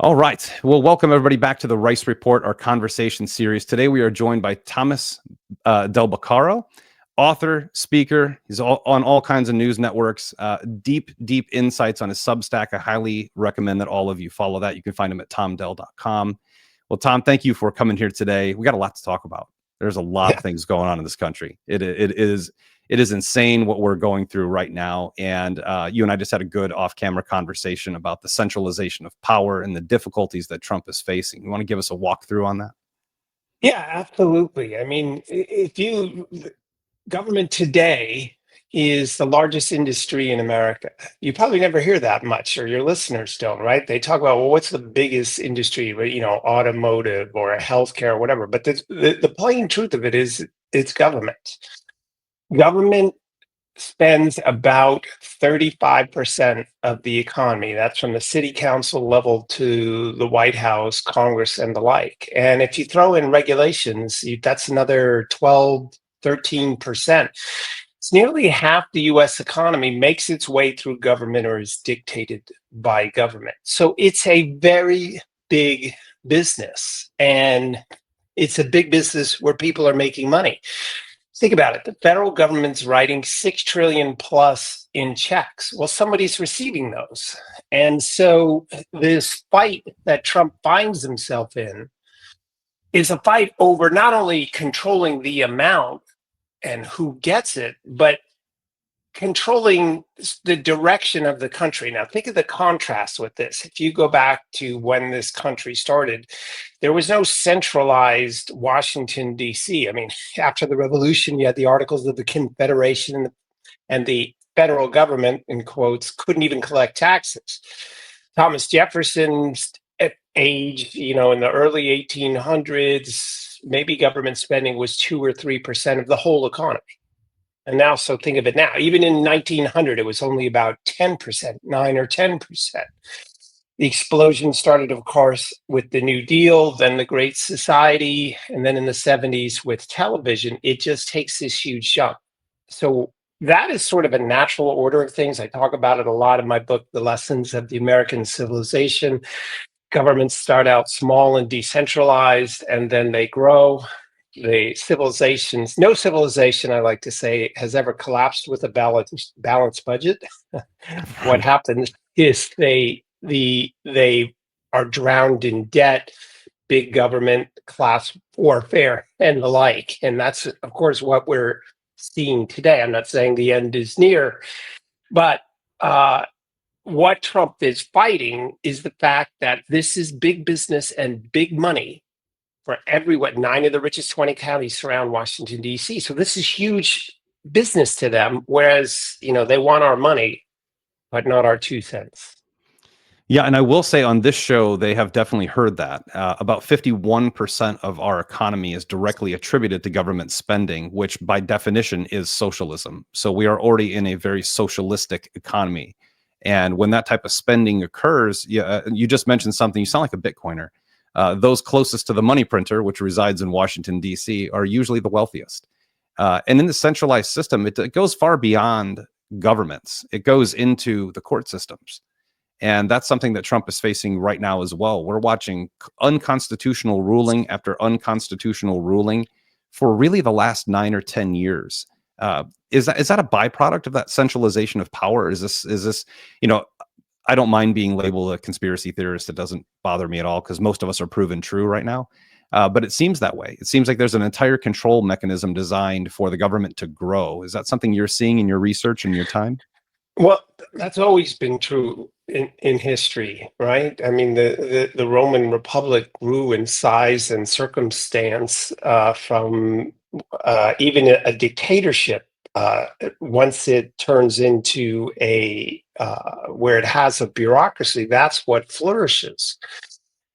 All right. Well, welcome everybody back to the Rice Report, our conversation series. Today we are joined by Thomas Del Beccaro, author, speaker. He's on all kinds of news networks. Deep insights on his Substack. I highly recommend that all of you follow that. You can find him at tomdel.com. Well, Tom, thank you for coming here today. We got a lot to talk about. There's a lot of things going on in this country. It is insane what we're going through right now. And you and I just had a good off-camera conversation about the centralization of power and the difficulties that Trump is facing. You want to give us a walkthrough on that? Yeah, absolutely. I mean, government today is the largest industry in America. You probably never hear that much, or your listeners don't, right? They talk about, well, what's the biggest industry, automotive or healthcare or whatever. But the plain truth of it is it's government. Government spends about 35% of the economy. That's from the city council level to the White House, Congress, and the like. And if you throw in regulations, that's another 12, 13%. It's nearly half the US economy makes its way through government or is dictated by government. So it's a very big business. And it's a big business where people are making money. Think about it. The federal government's writing 6 trillion plus in checks. Well, somebody's receiving those. And so this fight that Trump finds himself in is a fight over not only controlling the amount and who gets it, but controlling the direction of the country. Now, think of the contrast with this. If you go back to when this country started, there was no centralized Washington, D.C. I mean, after the revolution, you had the Articles of the Confederation, and the federal government, in quotes, couldn't even collect taxes. Thomas Jefferson's age, in the early 1800s, maybe government spending was 2 or 3% of the whole economy. And now, so think of it now, even in 1900, it was only about 10%, 9 or 10%. The explosion started, of course, with the New Deal, then the Great Society, and then in the 70s with television. It just takes this huge jump. So that is sort of a natural order of things. I talk about it a lot in my book, The Lessons of the American Civilization. Governments start out small and decentralized, and then they grow. No civilization, I like to say, has ever collapsed with a balanced budget. What happens is they are drowned in debt, big government, class warfare, and the like. And that's, of course, what we're seeing today. I'm not saying the end is near, but what Trump is fighting is the fact that this is big business and big money for everyone. 9 of the richest 20 counties surround Washington, D.C. So this is huge business to them, whereas, they want our money, but not our 2 cents. Yeah, and I will say on this show, they have definitely heard that. About 51% of our economy is directly attributed to government spending, which by definition is socialism. So we are already in a very socialistic economy. And when that type of spending occurs, you just mentioned something, you sound like a Bitcoiner. Those closest to the money printer, which resides in Washington, D.C., are usually the wealthiest. And in the centralized system, it goes far beyond governments. It goes into the court systems. And that's something that Trump is facing right now as well. We're watching unconstitutional ruling after unconstitutional ruling for really the last 9 or 10 years. Is that a byproduct of that centralization of power? Is this, I don't mind being labeled a conspiracy theorist. It doesn't bother me at all because most of us are proven true right now. But it seems that way. It seems like there's an entire control mechanism designed for the government to grow. Is that something you're seeing in your research and your time? Well, that's always been true in history, right? I mean, the Roman Republic grew in size and circumstance from even a dictatorship. Once it turns into where it has a bureaucracy, that's what flourishes.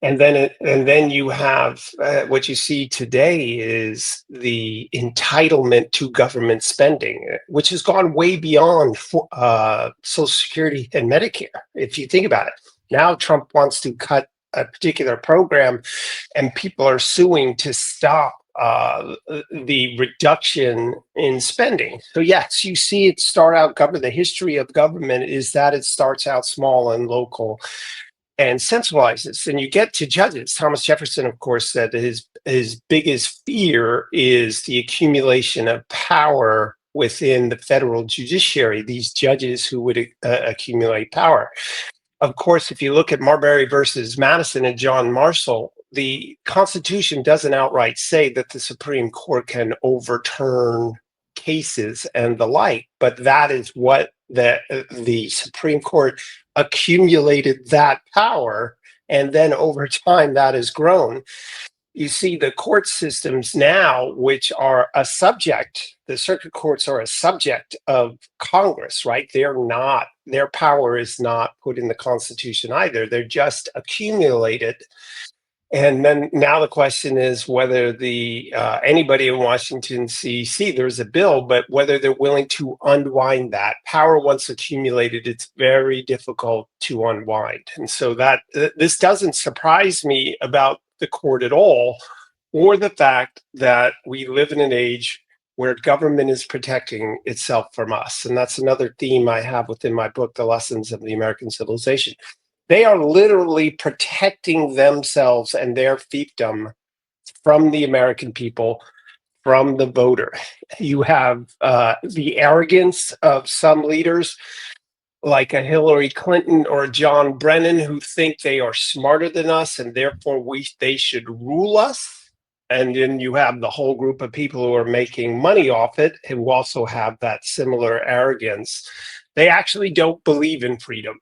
And then you have what you see today is the entitlement to government spending, which has gone way beyond Social Security and Medicare. If you think about it, now Trump wants to cut a particular program, and people are suing to stop the reduction in spending. So yes, you see it start out government. The history of government is that it starts out small and local. and centralizes. And you get to judges. Thomas Jefferson, of course, said that his biggest fear is the accumulation of power within the federal judiciary, these judges who would accumulate power. Of course, if you look at Marbury versus Madison and John Marshall, the Constitution doesn't outright say that the Supreme Court can overturn cases and the like, but that is what the Supreme Court accumulated that power, and then over time that has grown. You see the court systems now, which are a subject, the circuit courts are a subject of Congress, right? They're not, their power is not put in the Constitution either. They're just accumulated. And then now the question is whether the anybody in Washington D.C., there's a bill, but whether they're willing to unwind that power once accumulated. It's very difficult to unwind, and so that this doesn't surprise me about the court at all, or the fact that we live in an age where government is protecting itself from us. And that's another theme I have within my book, The Lessons of the American Civilization. They are literally protecting themselves and their fiefdom from the American people, from the voter. You have the arrogance of some leaders, like a Hillary Clinton or a John Brennan, who think they are smarter than us and therefore they should rule us. And then you have the whole group of people who are making money off it, who also have that similar arrogance. They actually don't believe in freedom.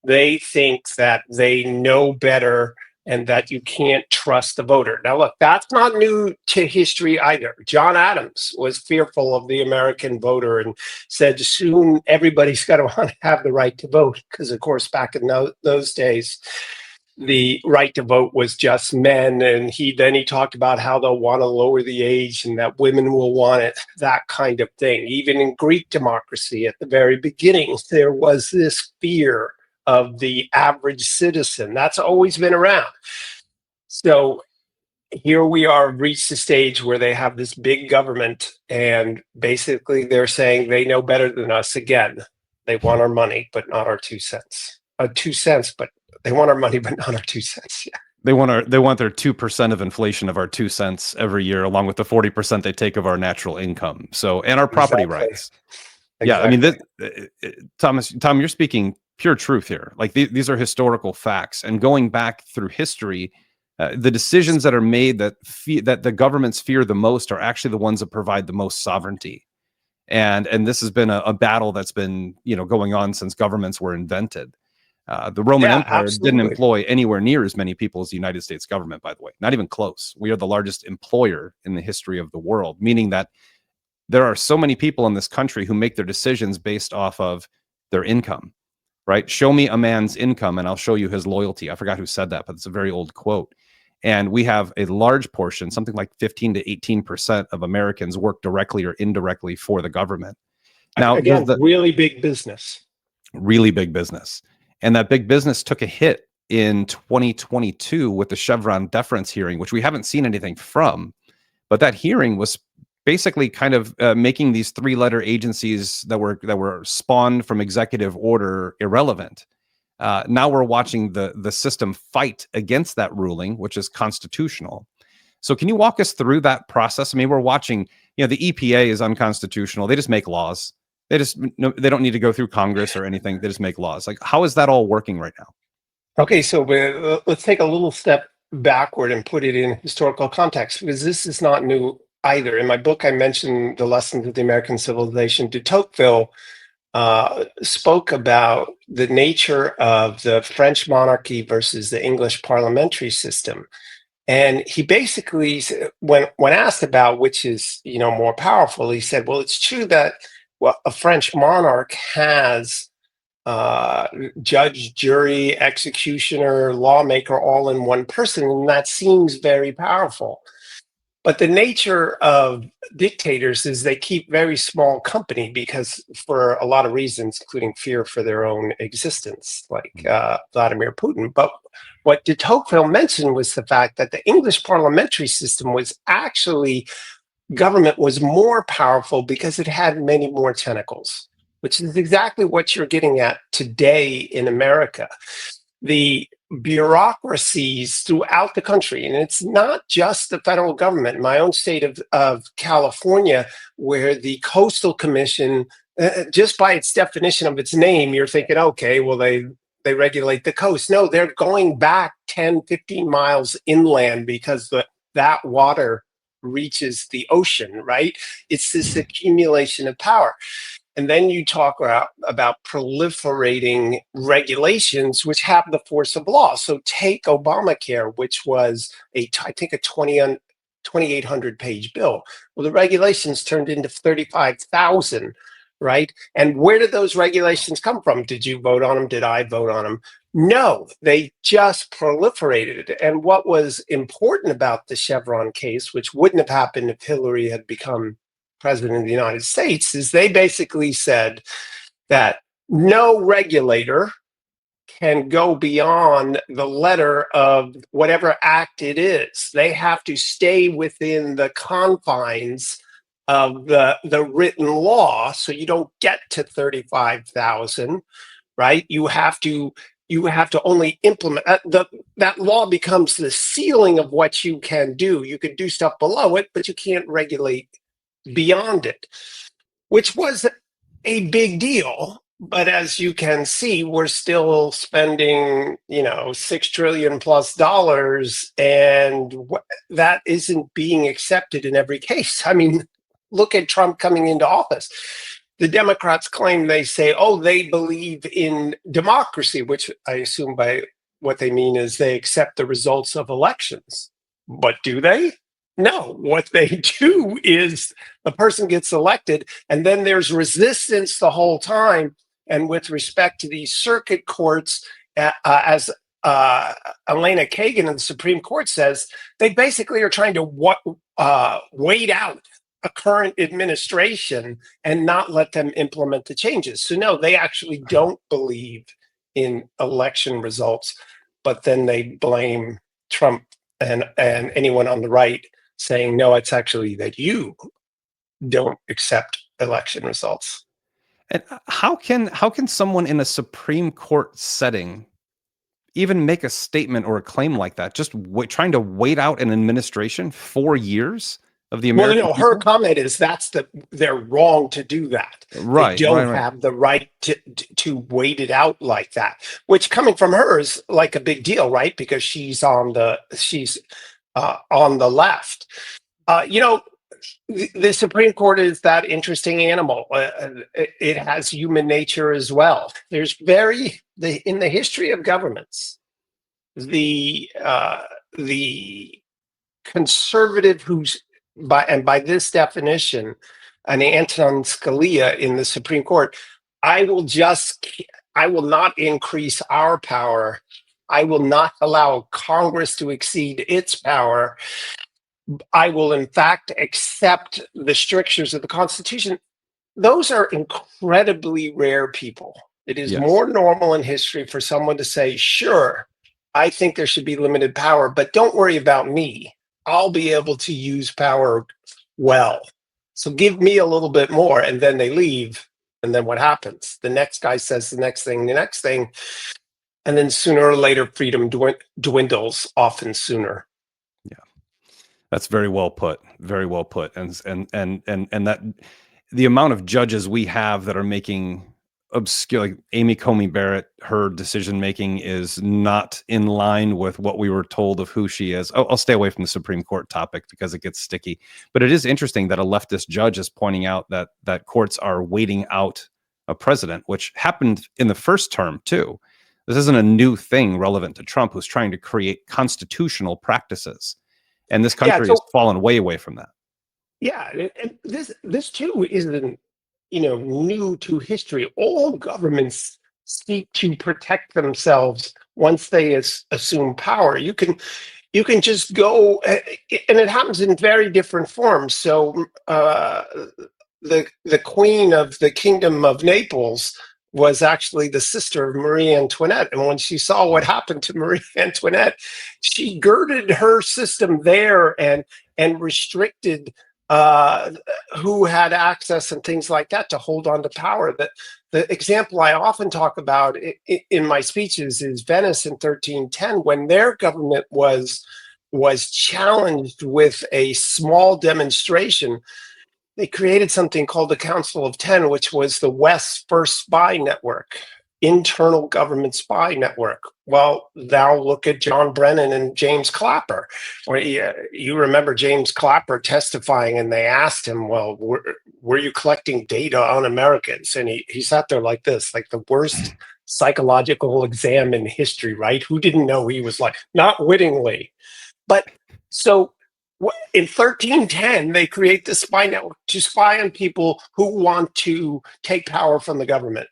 They think that they know better and that you can't trust the voter. Now, look, that's not new to history either. John Adams was fearful of the American voter and said soon everybody's got to want to have the right to vote, because, of course, back in those days, the right to vote was just men. And he talked about how they'll want to lower the age and that women will want it, that kind of thing. Even in Greek democracy at the very beginning, there was this fear of the average citizen. That's always been around. So here we are, reached the stage where they have this big government, and basically they're saying they know better than us again. They want our money, but not our 2 cents. 2 cents, but they want our money, but not our 2 cents. Yeah. They want their 2% of inflation of our 2 cents every year, along with the 40% they take of our natural income. So, and our property rights. Yeah, I mean, Tom, you're speaking pure truth here. Like these are historical facts, and going back through history, the decisions that are made that the governments fear the most are actually the ones that provide the most sovereignty. And this has been a battle that's been going on since governments were invented. The Roman Empire didn't employ anywhere near as many people as the United States government, by the way, not even close. We are the largest employer in the history of the world, meaning that there are so many people in this country who make their decisions based off of their income, right? Show me a man's income and I'll show you his loyalty. I forgot who said that, but it's a very old quote. And we have a large portion, something like 15 to 18% of Americans work directly or indirectly for the government. Now, again, really big business. Really big business. And that big business took a hit in 2022 with the Chevron Deference hearing, which we haven't seen anything from. But that hearing was basically kind of making these 3-letter agencies that were spawned from executive order irrelevant. Now we're watching the system fight against that ruling, which is constitutional. So can you walk us through that process? I mean, we're watching, the EPA is unconstitutional. They just make laws. They don't need to go through Congress or anything. They just make laws. Like, how is that all working right now? Okay, so let's take a little step backward and put it in historical context, because this is not new either. In my book, I mentioned The Lessons of the American Civilization. De Tocqueville spoke about the nature of the French monarchy versus the English parliamentary system. And he basically, when asked about which is more powerful, he said, well, it's true that a French monarch has judge, jury, executioner, lawmaker all in one person, and that seems very powerful. But the nature of dictators is they keep very small company, because for a lot of reasons, including fear for their own existence, like Vladimir Putin. But what de Tocqueville mentioned was the fact that the English parliamentary system was actually, government was more powerful because it had many more tentacles, which is exactly what you're getting at today in America. The bureaucracies throughout the country, and it's not just the federal government. In my own state of California, where the Coastal Commission, just by its definition of its name, you're thinking, okay, well, they regulate the coast. No, they're going back 10, 15 miles inland because that water reaches the ocean, right? It's this accumulation of power. And then you talk about proliferating regulations, which have the force of law. So take Obamacare, which was I think a 2,800 page bill. Well, the regulations turned into 35,000, right? And where did those regulations come from? Did you vote on them? Did I vote on them? No, they just proliferated. And what was important about the Chevron case, which wouldn't have happened if Hillary had become president of the United States, is they basically said that no regulator can go beyond the letter of whatever act it is. They have to stay within the confines of the written law, so you don't get to 35,000, right? You have to only implement that law becomes the ceiling of what you can do. You can do stuff below it, but you can't regulate beyond it, which was a big deal. But as you can see, we're still spending, $6 trillion plus dollars, and that isn't being accepted in every case. I mean, look at Trump coming into office. The Democrats claim, they say, they believe in democracy, which I assume by what they mean is they accept the results of elections. But do they? No, what they do is the person gets elected and then there's resistance the whole time. And with respect to these circuit courts, as Elena Kagan in the Supreme Court says, they basically are trying to wait out a current administration and not let them implement the changes. So no, they actually don't believe in election results, but then they blame Trump and anyone on the right, saying, no, it's actually that you don't accept election results. And how can someone in a Supreme Court setting even make a statement or a claim like that? Just trying to wait out an administration 4 years of the American people? Her comment is they're wrong to do that. Right, they don't right. have the right to wait it out like that, which coming from her is like a big deal, right? Because she's on the left. The Supreme Court is that interesting animal. It has human nature as well. There's in the history of governments, the conservative who's by this definition, an Antonin Scalia in the Supreme Court, I will not increase our power. I will not allow Congress to exceed its power. I will, in fact, accept the strictures of the Constitution. Those are incredibly rare people. It is more normal in history for someone to say, sure, I think there should be limited power, but don't worry about me. I'll be able to use power well. So give me a little bit more, and then they leave. And then what happens? The next guy says the next thing. And then sooner or later, freedom dwindles, often sooner. That's very well put. Very well put. And that the amount of judges we have that are making obscure, like Amy Coney Barrett, her decision making is not in line with what we were told of who she is. I'll stay away from the Supreme Court topic because it gets sticky. But it is interesting that a leftist judge is pointing out that courts are waiting out a president, which happened in the first term too. This isn't a new thing relevant to Trump, who's trying to create constitutional practices. And this country has fallen way away from that. Yeah, and this too isn't new to history. All governments seek to protect themselves once they assume power. You can just go, and it happens in very different forms. So the queen of the Kingdom of Naples was actually the sister of Marie Antoinette. And when she saw what happened to Marie Antoinette, she girded her system there and restricted who had access and things like that to hold on to power. The example I often talk about in my speeches is Venice in 1310, when their government was challenged with a small demonstration. They created something called the Council of Ten, which was the West's first spy network, internal government spy network. Well, now look at John Brennan and James Clapper. Where you remember James Clapper testifying, and they asked him, well, were you collecting data on Americans? And he sat there like this, like the worst psychological exam in history, right? Who didn't know he was like, not wittingly. But so in 1310, they create the spy network to spy on people who want to take power from the government.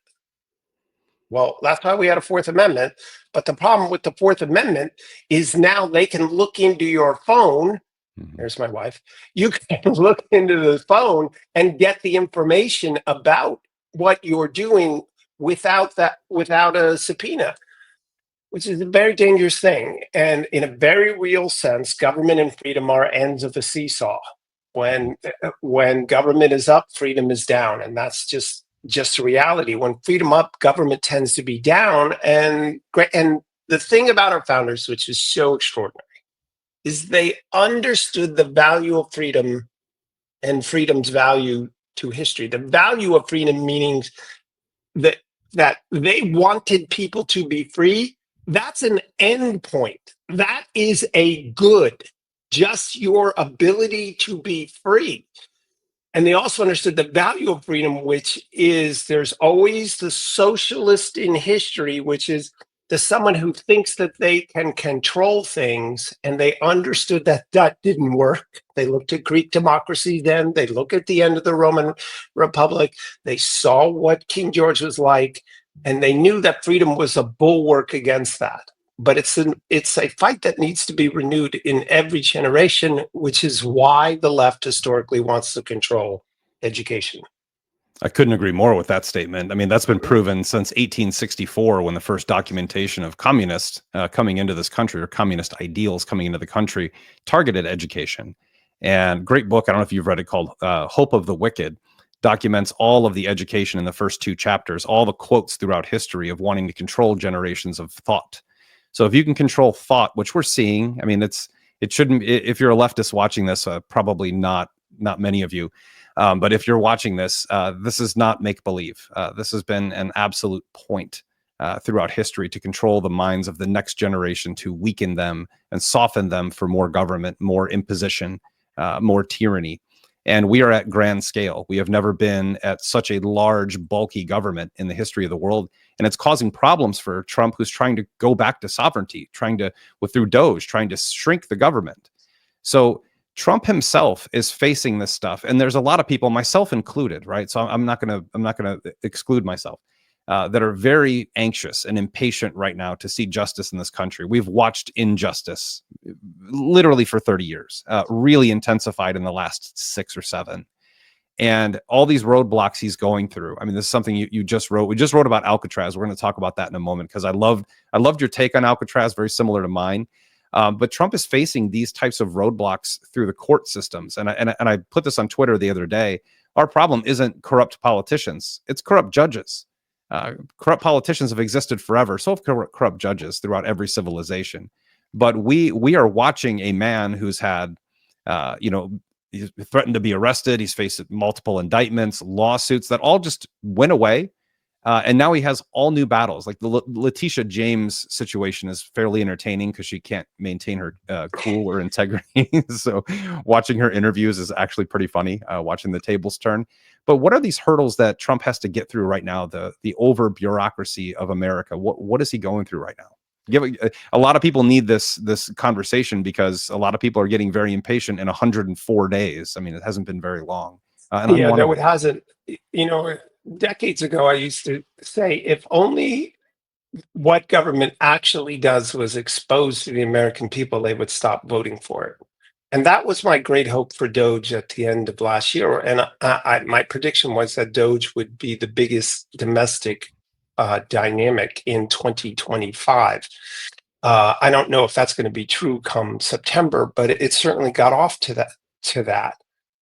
Well, that's why we had a Fourth Amendment. But the problem with the Fourth Amendment is now they can look into your phone. There's my wife. You can look into the phone and get the information about what you're doing without a subpoena, which is a very dangerous thing. And in a very real sense, government and freedom are ends of the seesaw. When government is up, freedom is down, and that's just reality. When freedom up, government tends to be down. And the thing about our founders, which is so extraordinary, is they understood the value of freedom and freedom's value to history. The value of freedom meaning that they wanted people to be free. That's an end point. That is a good, just your ability to be free. And they also understood the value of freedom, which is there's always the socialist in history, which is the someone who thinks that they can control things, and they understood that that didn't work. They looked at Greek democracy then, they look at the end of the Roman Republic, they saw what King George was like, and they knew that freedom was a bulwark against that. But it's a fight that needs to be renewed in every generation, which is why the left historically wants to control education. I couldn't agree more with that statement. I mean, that's been proven since 1864, when the first documentation of communists coming into this country, or communist ideals coming into the country, targeted education. And great book, I don't know if you've read it, called Hope of the Wicked, documents all of the education in the first two chapters, all the quotes throughout history of wanting to control generations of thought. So if you can control thought, which we're seeing, I mean, it shouldn't, if you're a leftist watching this, probably not many of you. But if you're watching this, this is not make-believe. This has been an absolute point throughout history to control the minds of the next generation, to weaken them and soften them for more government, more imposition, more tyranny. And we are at grand scale. We have never been at such a large, bulky government in the history of the world. And it's causing problems for Trump, who's trying to go back to sovereignty, through Doge, trying to shrink the government. So Trump himself is facing this stuff, and there's a lot of people, myself included, right? So I'm not gonna exclude myself, that are very anxious and impatient right now to see justice in this country. We've watched injustice literally for 30 years, really intensified in the last 6 or 7. And all these roadblocks he's going through. I mean, this is something you just wrote. We just wrote about Alcatraz. We're going to talk about that in a moment, because I loved your take on Alcatraz, very similar to mine. But Trump is facing these types of roadblocks through the court systems. And I put this on Twitter the other day. Our problem isn't corrupt politicians. It's corrupt judges. Corrupt politicians have existed forever. So have corrupt judges throughout every civilization. But we are watching a man who's had, he's threatened to be arrested. He's faced multiple indictments, lawsuits that all just went away. And now he has all new battles. Like the Letitia James situation is fairly entertaining because she can't maintain her cool or integrity. So watching her interviews is actually pretty funny, watching the tables turn. But what are these hurdles that Trump has to get through right now? The over bureaucracy of America. What is he going through right now? A lot of people need this conversation, because a lot of people are getting very impatient in 104 days. I mean, it hasn't been very long. Yeah, no, it hasn't. Decades ago, I used to say, if only what government actually does was exposed to the American people, they would stop voting for it. And that was my great hope for Doge at the end of last year. And my prediction was that Doge would be the biggest domestic dynamic in 2025. I don't know if that's going to be true come September, but it certainly got off to that.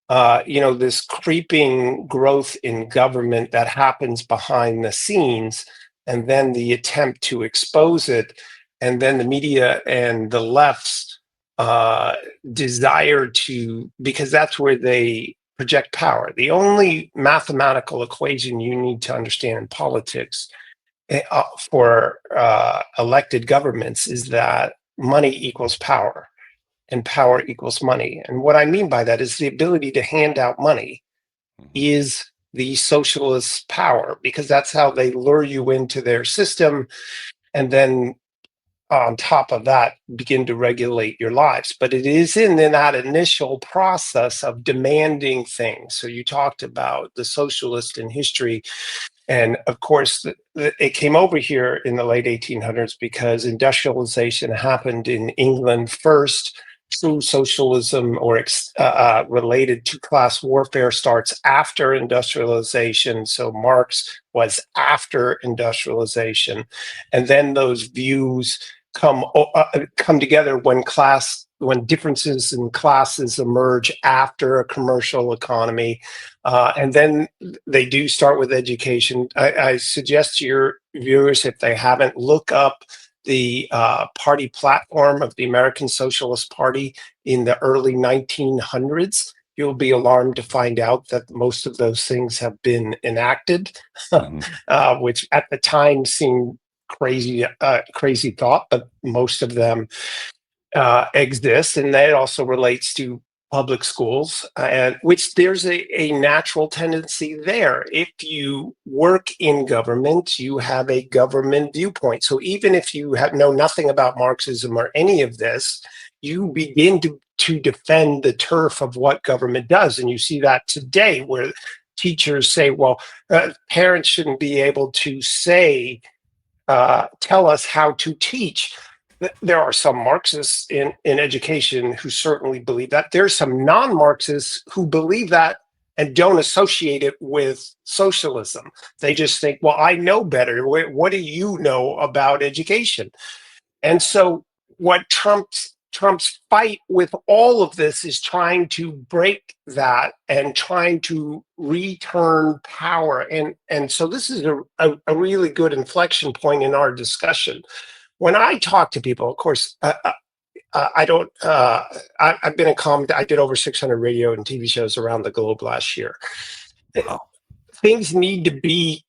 this creeping growth in government that happens behind the scenes, and then the attempt to expose it, and then the media and the left's desire to, because that's where they project power. The only mathematical equation you need to understand in politics for elected governments is that money equals power and power equals money. And what I mean by that is the ability to hand out money is the socialist power, because that's how they lure you into their system. And then on top of that, begin to regulate your lives. But it is in that initial process of demanding things. So you talked about the socialist in history. And of course, it came over here in the late 1800s because industrialization happened in England first. True socialism or related to class warfare starts after industrialization. So Marx was after industrialization. And then those views come together when differences in classes emerge after a commercial economy. And then they do start with education. I suggest to your viewers, if they haven't, look up the party platform of the American Socialist Party in the early 1900s. You'll be alarmed to find out that most of those things have been enacted, which at the time seemed crazy thought, but most of them exist. And that also relates to public schools, and which there's a natural tendency there. If you work in government, you have a government viewpoint. So even if you know nothing about Marxism or any of this, you begin to defend the turf of what government does. And you see that today, where teachers say, well, parents shouldn't be able to say, tell us how to teach. There are some Marxists in education who certainly believe that. There's some non-Marxists who believe that and don't associate it with socialism. They just think, well, I know better. What do you know about education? And so what Trump's fight with all of this is trying to break that and trying to return power. And so this is a really good inflection point in our discussion. When I talk to people, of course, I don't. I've been a I did over 600 radio and TV shows around the globe last year. Wow. Things need to be,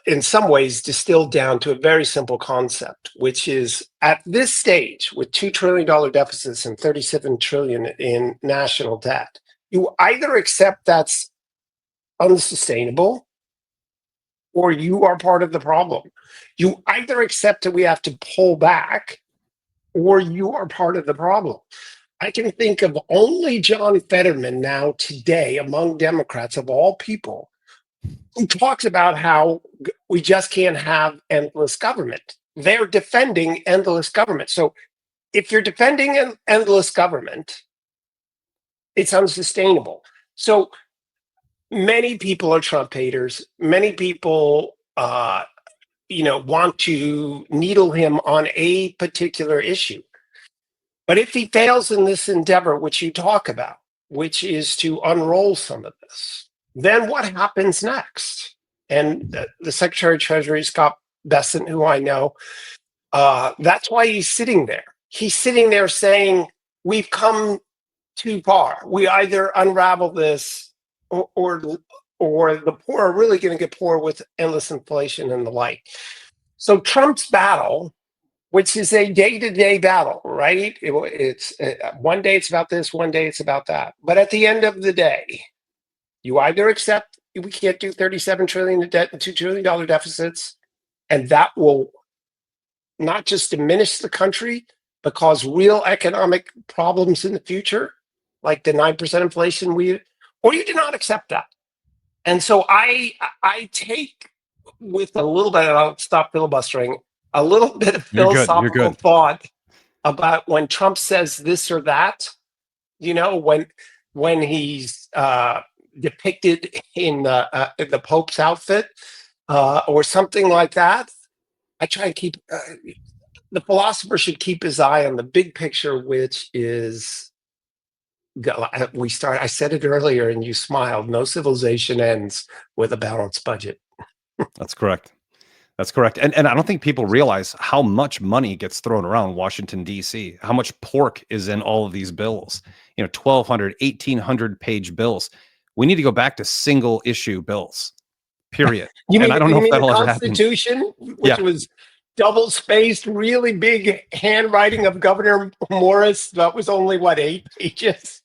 in some ways, distilled down to a very simple concept, which is at this stage, with $2 trillion deficits and 37 trillion in national debt, you either accept that's unsustainable, or you are part of the problem. You either accept that we have to pull back, or you are part of the problem. I can think of only John Fetterman now today among Democrats of all people who talks about how we just can't have endless government. They're defending endless government. So if you're defending an endless government, it's unsustainable. So many people are Trump haters. Many people want to needle him on a particular issue. But if he fails in this endeavor, which you talk about, which is to unroll some of this, then what happens next? And the Secretary of Treasury, Scott Bessent, who I know, that's why he's sitting there. He's sitting there saying, we've come too far. We either unravel this, or the poor are really going to get poor with endless inflation and the like. So Trump's battle, which is a day-to-day battle, right? It's one day it's about this, one day it's about that. But at the end of the day, you either accept we can't do 37 trillion in debt and $2 trillion deficits, and that will not just diminish the country, but cause real economic problems in the future, like the 9% inflation or you do not accept that. And so I take with a little bit, I'll stop filibustering, a little bit of philosophical thought about when Trump says this or that, when he's depicted in the Pope's outfit or something like that. I try and keep, the philosopher should keep his eye on the big picture, which is I said it earlier and you smiled. No civilization ends with a balanced budget. That's correct. That's correct. And I don't think people realize how much money gets thrown around Washington, D.C., how much pork is in all of these bills, 1,200, 1,800 page bills. We need to go back to single issue bills, period. And I don't know You if mean the that'll ever happen. Constitution, which Yeah. was double spaced, really big handwriting of Governor Morris? That was only what, 8 pages?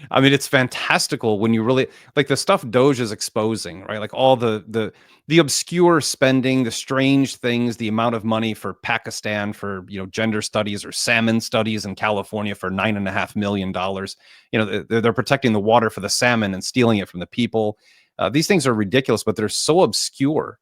I mean, it's fantastical when you really like the stuff Doge is exposing, right? Like all the obscure spending, the strange things, the amount of money for Pakistan for gender studies or salmon studies in California for $9.5 million. They're protecting the water for the salmon and stealing it from the people. These things are ridiculous, but they're so obscure.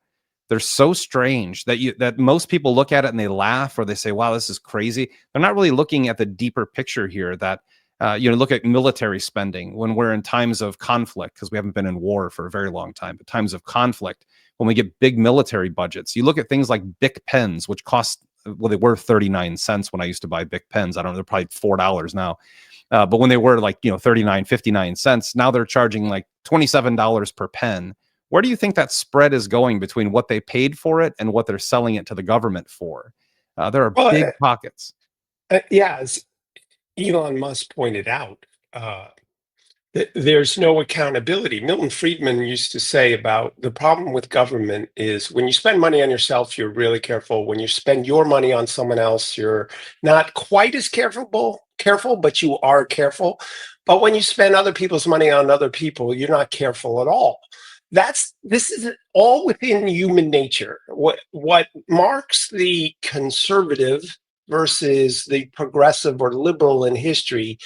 They're so strange that most people look at it and they laugh or they say, "Wow, this is crazy." They're not really looking at the deeper picture here. That look at military spending when we're in times of conflict, because we haven't been in war for a very long time, but times of conflict, when we get big military budgets, you look at things like Bic pens, which cost, well, they were 39 cents when I used to buy Bic pens. I don't know, they're probably $4 now. But when they were like, 39, 59 cents, now they're charging like $27 per pen. Where do you think that spread is going between what they paid for it and what they're selling it to the government for? There are Well, big pockets. yeah, as Elon Musk pointed out, uh, there's no accountability. Milton Friedman used to say about the problem with government is when you spend money on yourself, you're really careful. When you spend your money on someone else, you're not quite as careful, but you are careful. But when you spend other people's money on other people, you're not careful at all. This is all within human nature. What marks the conservative versus the progressive or liberal in history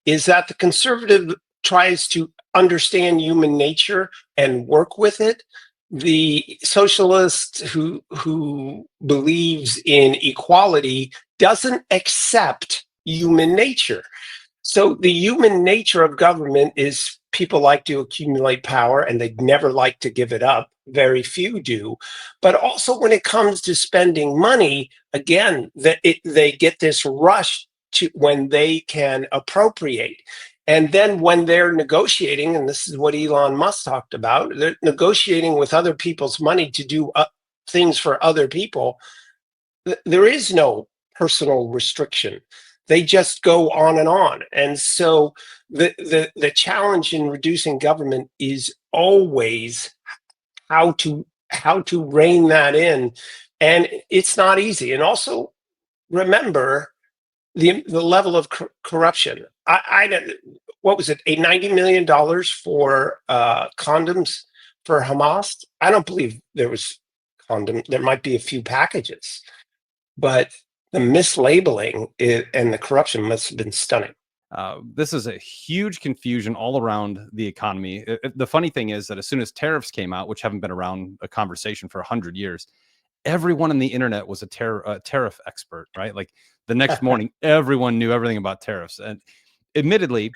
is that the conservative tries to understand human nature and work with it. The socialist who believes in equality doesn't accept human nature. So the human nature of government is people like to accumulate power and they'd never like to give it up. Very few do. But also when it comes to spending money, again, they get this rush to when they can appropriate. And then when they're negotiating, and this is what Elon Musk talked about, they're negotiating with other people's money to do things for other people. There is no personal restriction. They just go on and on. And so the challenge in reducing government is always how to rein that in. And it's not easy. And also remember the level of corruption. I what was it? $90 million for condoms for Hamas. I don't believe there was condom. There might be a few packages, but the mislabeling and the corruption must have been stunning. This is a huge confusion all around the economy. The funny thing is that as soon as tariffs came out, which haven't been around a conversation for 100 years, everyone on the internet was a tariff expert, right? Like the next morning, everyone knew everything about tariffs. And admittedly,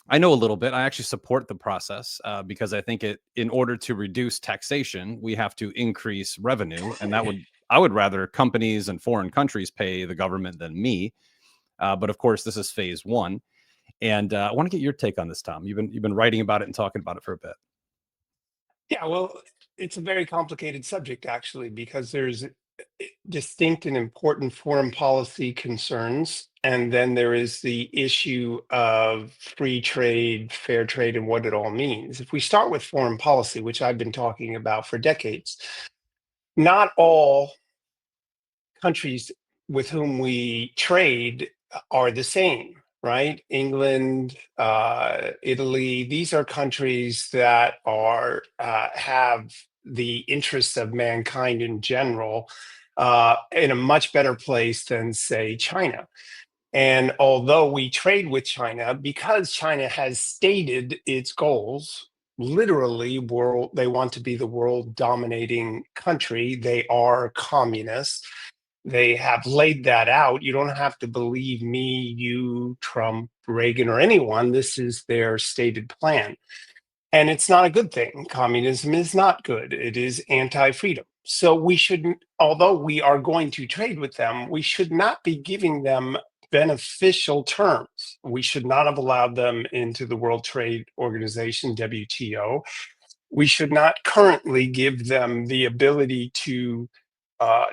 I know a little bit. I actually support the process because I think in order to reduce taxation, we have to increase revenue, and I would rather companies and foreign countries pay the government than me. But of course, this is phase one, and I want to get your take on this, Tom. You've been writing about it and talking about it for a bit. Yeah, well, it's a very complicated subject actually, because there's distinct and important foreign policy concerns, and then there is the issue of free trade, fair trade, and what it all means. If we start with foreign policy, which I've been talking about for decades, not all countries with whom we trade are the same, right? England, Italy, these are countries that are have the interests of mankind in general in a much better place than, say, China. And although we trade with China, because China has stated its goals, literally they want to be the world dominating country. They are communists. They have laid that out. You don't have to believe me, you, Trump, Reagan, or anyone. This is their stated plan. And it's not a good thing. Communism is not good. It is anti-freedom. So we shouldn't, although we are going to trade with them, we should not be giving them beneficial terms. We should not have allowed them into the World Trade Organization, WTO. We should not currently give them the ability to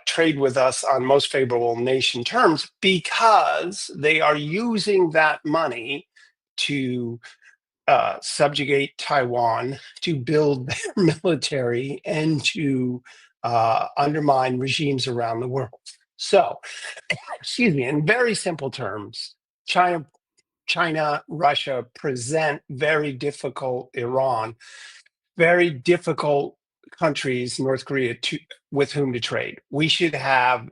trade with us on most favorable nation terms, because they are using that money to subjugate Taiwan, to build their military, and to undermine regimes around the world. So, excuse me, in very simple terms, China, Russia present very difficult, Iran, very difficult countries, North Korea, with whom to trade. We should have,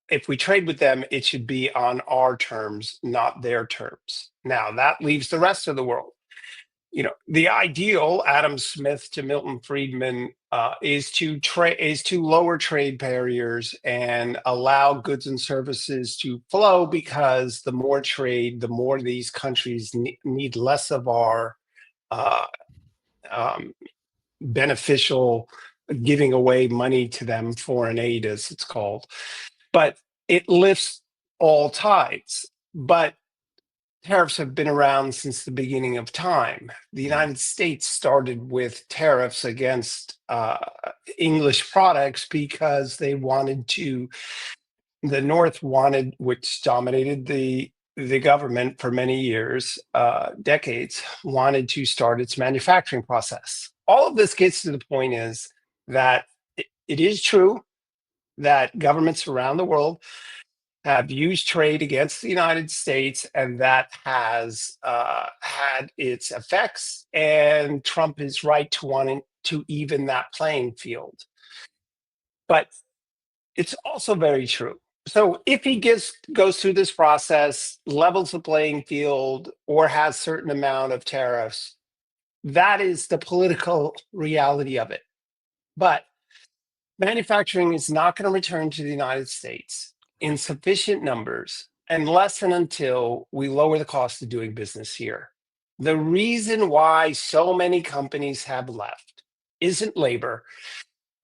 if we trade with them, it should be on our terms, not their terms. Now, that leaves the rest of the world. The ideal, Adam Smith to Milton Friedman, is to lower trade barriers and allow goods and services to flow, because the more trade, the more these countries need less of our um, beneficial giving away money to them, foreign aid as it's called. But it lifts all tides. But tariffs have been around since the beginning of time. The United States started with tariffs against English products because they wanted to, the North wanted, which dominated the government for many years, decades, wanted to start its manufacturing process. All of this gets to the point is that it is true that governments around the world have used trade against the United States, and that has had its effects. And Trump is right to wanting to even that playing field. But it's also very true. So if he goes through this process, levels the playing field, or has certain amount of tariffs, that is the political reality of it. But manufacturing is not going to return to the United States in sufficient numbers unless and until we lower the cost of doing business here. The reason why so many companies have left isn't labor,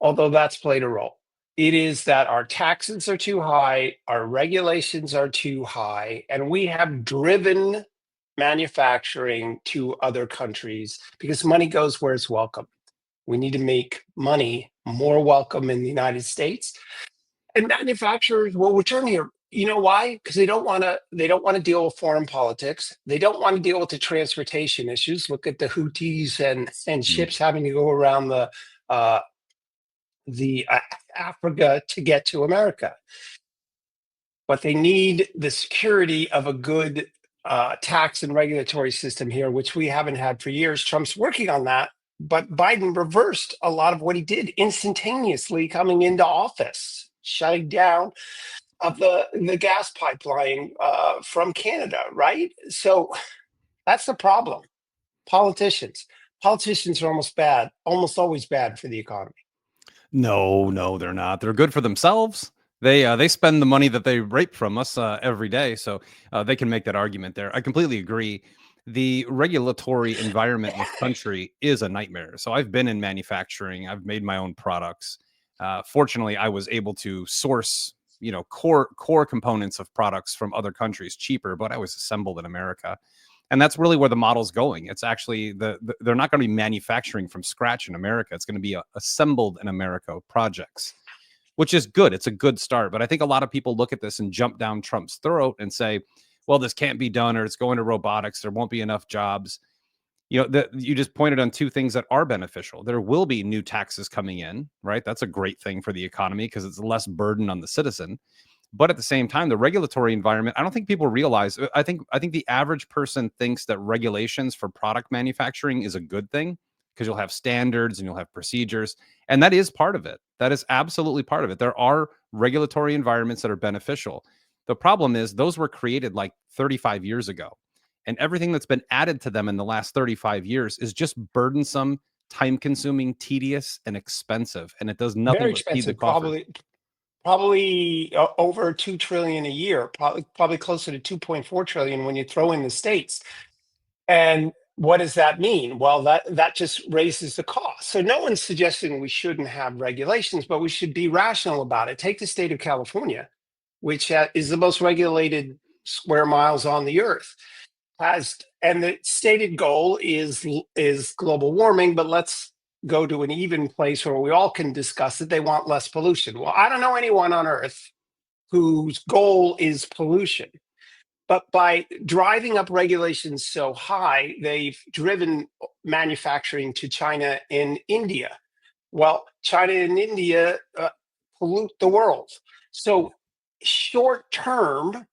although that's played a role. It is that our taxes are too high, our regulations are too high, and we have driven manufacturing to other countries because money goes where it's welcome. We need to make money more welcome in the United States, and manufacturers will return here. You know why? Because they don't want to deal with foreign politics. They don't want to deal with the transportation issues. Look at the Houthis and ships having to go around the Africa to get to America. But they need the security of a good tax and regulatory system here, which we haven't had for years. Trump's working on that, but Biden reversed a lot of what he did instantaneously coming into office, shutting down of the gas pipeline from Canada, right? So that's the problem. Politicians are almost always bad for the economy. No, they're not. They're good for themselves. They spend the money that they rape from us every day, so they can make that argument there. I completely agree. The regulatory environment in this country is a nightmare. So I've been in manufacturing. I've made my own products. Fortunately, I was able to source, core components of products from other countries cheaper, but I was assembled in America. And that's really where the model's going. It's actually they're not going to be manufacturing from scratch in America. It's going to be assembled in America projects, which is good. It's a good start. But I think a lot of people look at this and jump down Trump's throat and say, well, this can't be done, or it's going to robotics. There won't be enough jobs. You just pointed on two things that are beneficial. There will be new taxes coming in, right? That's a great thing for the economy because it's less burden on the citizen. But at the same time, the regulatory environment, I don't think people realize. I think the average person thinks that regulations for product manufacturing is a good thing because you'll have standards and you'll have procedures. And that is part of it. That is absolutely part of it. There are regulatory environments that are beneficial. The problem is those were created like 35 years ago. And everything that's been added to them in the last 35 years is just burdensome, time-consuming, tedious, and expensive. And it does nothing Very but feed the expensive, coffers. probably over 2 trillion a year, probably closer to 2.4 trillion when you throw in the states. And what does that mean? Well, that just raises the cost. So no one's suggesting we shouldn't have regulations, but we should be rational about it. Take the state of California, which is the most regulated square miles on the earth. And the stated goal is global warming, but let's go to an even place where we all can discuss it. They want less pollution. Well, I don't know anyone on earth whose goal is pollution. But by driving up regulations so high, they've driven manufacturing to China and India. Well, China and India pollute the world. So, short term,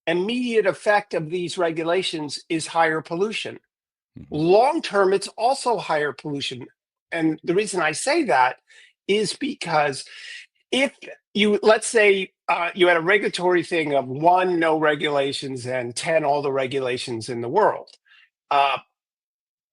immediate effect of these regulations is higher pollution. Long term, it's also higher pollution. And the reason I say that is because if you, let's say, you had a regulatory thing of 1, no regulations, and 10, all the regulations in the world.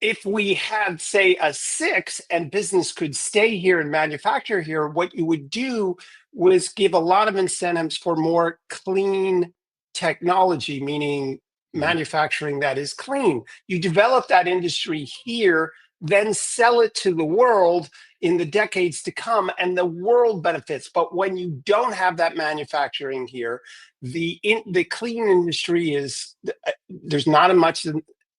If we had, say, a 6 and business could stay here and manufacture here, what you would do was give a lot of incentives for more clean technology, meaning manufacturing that is clean. You develop that industry here, then sell it to the world in the decades to come, and the world benefits. But when you don't have that manufacturing here, the clean industry is, there's not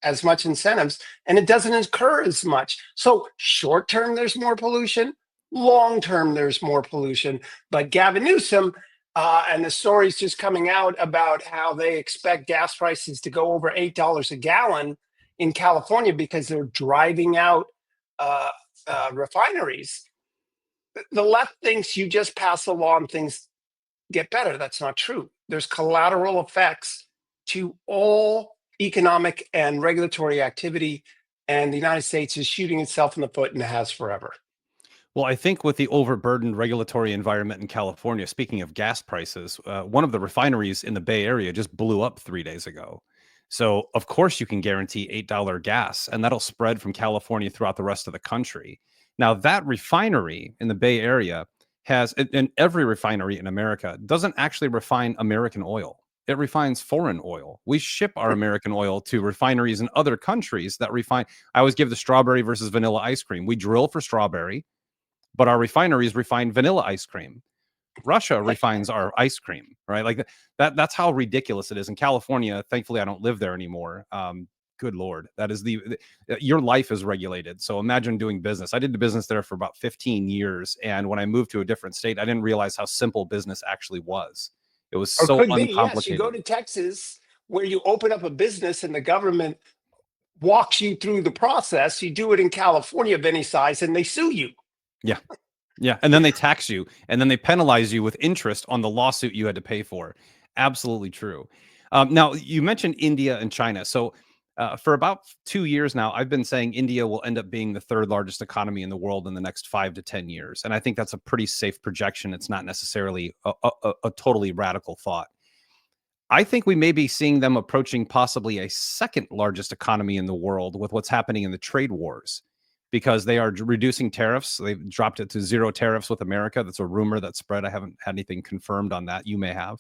as much incentives, and it doesn't incur as much. So short term, there's more pollution. Long term, there's more pollution. But Gavin Newsom, and the story's just coming out about how they expect gas prices to go over $8 a gallon in California because they're driving out refineries. The left thinks you just pass a law and things get better. That's not true. There's collateral effects to all economic and regulatory activity, and the United States is shooting itself in the foot and has forever. Well, I think with the overburdened regulatory environment in California, speaking of gas prices, one of the refineries in the Bay Area just blew up 3 days ago. So, of course, you can guarantee $8 gas, and that'll spread from California throughout the rest of the country. Now, that refinery in the Bay Area and every refinery in America doesn't actually refine American oil. It refines foreign oil. We ship our American oil to refineries in other countries that refine. I always give the strawberry versus vanilla ice cream. We drill for strawberry, but our refineries refine vanilla ice cream. Russia refines our ice cream, right? Like that's how ridiculous it is. In California, thankfully, I don't live there anymore. Good Lord, that is your life is regulated. So imagine doing business. I did the business there for about 15 years. And when I moved to a different state, I didn't realize how simple business actually was. It was Or so could be, yes, you go uncomplicated. to Texas where you open up a business and the government walks you through the process. You do it in California of any size and they sue you. Yeah. Yeah. And then they tax you and then they penalize you with interest on the lawsuit you had to pay for. Absolutely true. Now, you mentioned India and China. So, for about 2 years now, I've been saying India will end up being the third largest economy in the world in the next 5 to 10 years. And I think that's a pretty safe projection. It's not necessarily a totally radical thought. I think we may be seeing them approaching possibly a second largest economy in the world with what's happening in the trade wars because they are reducing tariffs. They've dropped it to zero tariffs with America. That's a rumor that spread. I haven't had anything confirmed on that. You may have.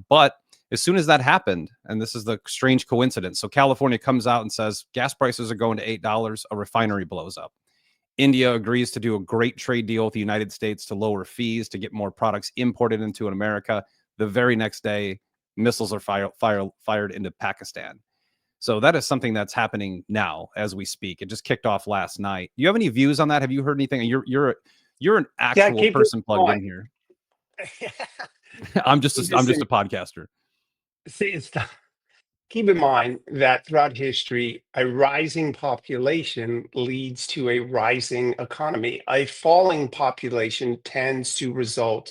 But as soon as that happened, and this is the strange coincidence, so California comes out and says gas prices are going to $8, a refinery blows up. India agrees to do a great trade deal with the United States to lower fees to get more products imported into America. The very next day, missiles are fired into Pakistan. So that is something that's happening now as we speak. It just kicked off last night. Do you have any views on that? Have you heard anything? You're an actual person plugged in here. I'm just a podcaster. See, keep in mind that throughout history, a rising population leads to a rising economy. A falling population tends to result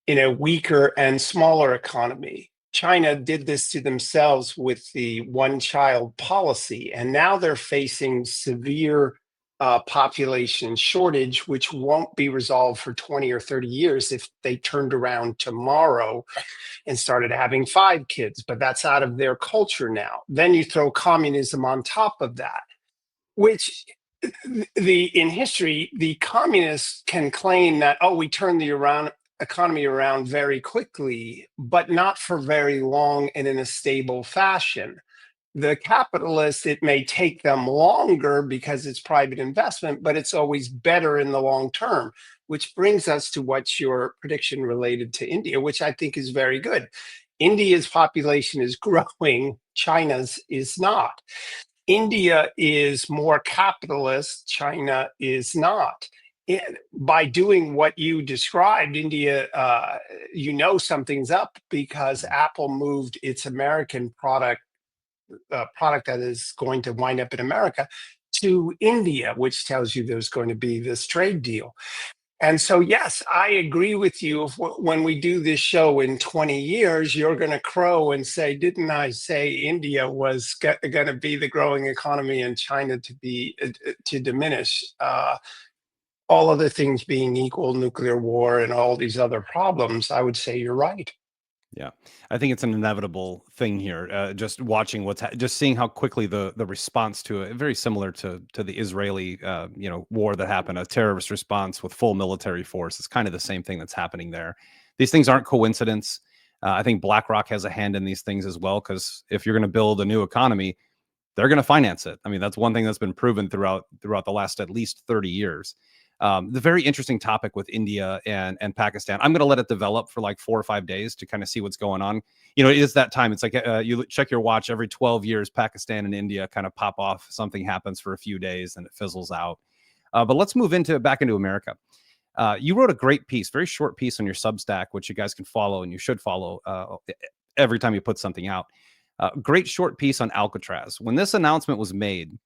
in a weaker and smaller economy. China did this to themselves with the one-child policy, and now they're facing severe population shortage, which won't be resolved for 20 or 30 years if they turned around tomorrow and started having 5 kids. But that's out of their culture now. Then you throw communism on top of that, which in history, the communists can claim that, oh, we turned the economy around very quickly, but not for very long and in a stable fashion. The capitalists, it may take them longer because it's private investment, but it's always better in the long term, which brings us to what's your prediction related to India, which I think is very good. India's population is growing, China's is not. India is more capitalist, China is not. By doing what you described, India, something's up because Apple moved its American product that is going to wind up in America to India, which tells you there's going to be this trade deal. And so, yes, I agree with you. When we do this show in 20 years, you're going to crow and say, didn't I say India was going to be the growing economy and China to diminish? All other things being equal, nuclear war and all these other problems, I would say you're right. Yeah, I think it's an inevitable thing here. Just watching just seeing how quickly the response to it, very similar to the Israeli war that happened, a terrorist response with full military force. It's kind of the same thing that's happening there. These things aren't coincidence. I think BlackRock has a hand in these things as well, because if you're going to build a new economy, they're going to finance it. I mean, that's one thing that's been proven throughout the last at least 30 years. The very interesting topic with India and Pakistan. I'm going to let it develop for like 4 or 5 days to kind of see what's going on. It is that time. It's like you check your watch every 12 years, Pakistan and India kind of pop off. Something happens for a few days and it fizzles out. But let's move back into America. You wrote a great piece, very short piece on your Substack, which you guys can follow and you should follow every time you put something out. Great short piece on Alcatraz. When this announcement was made,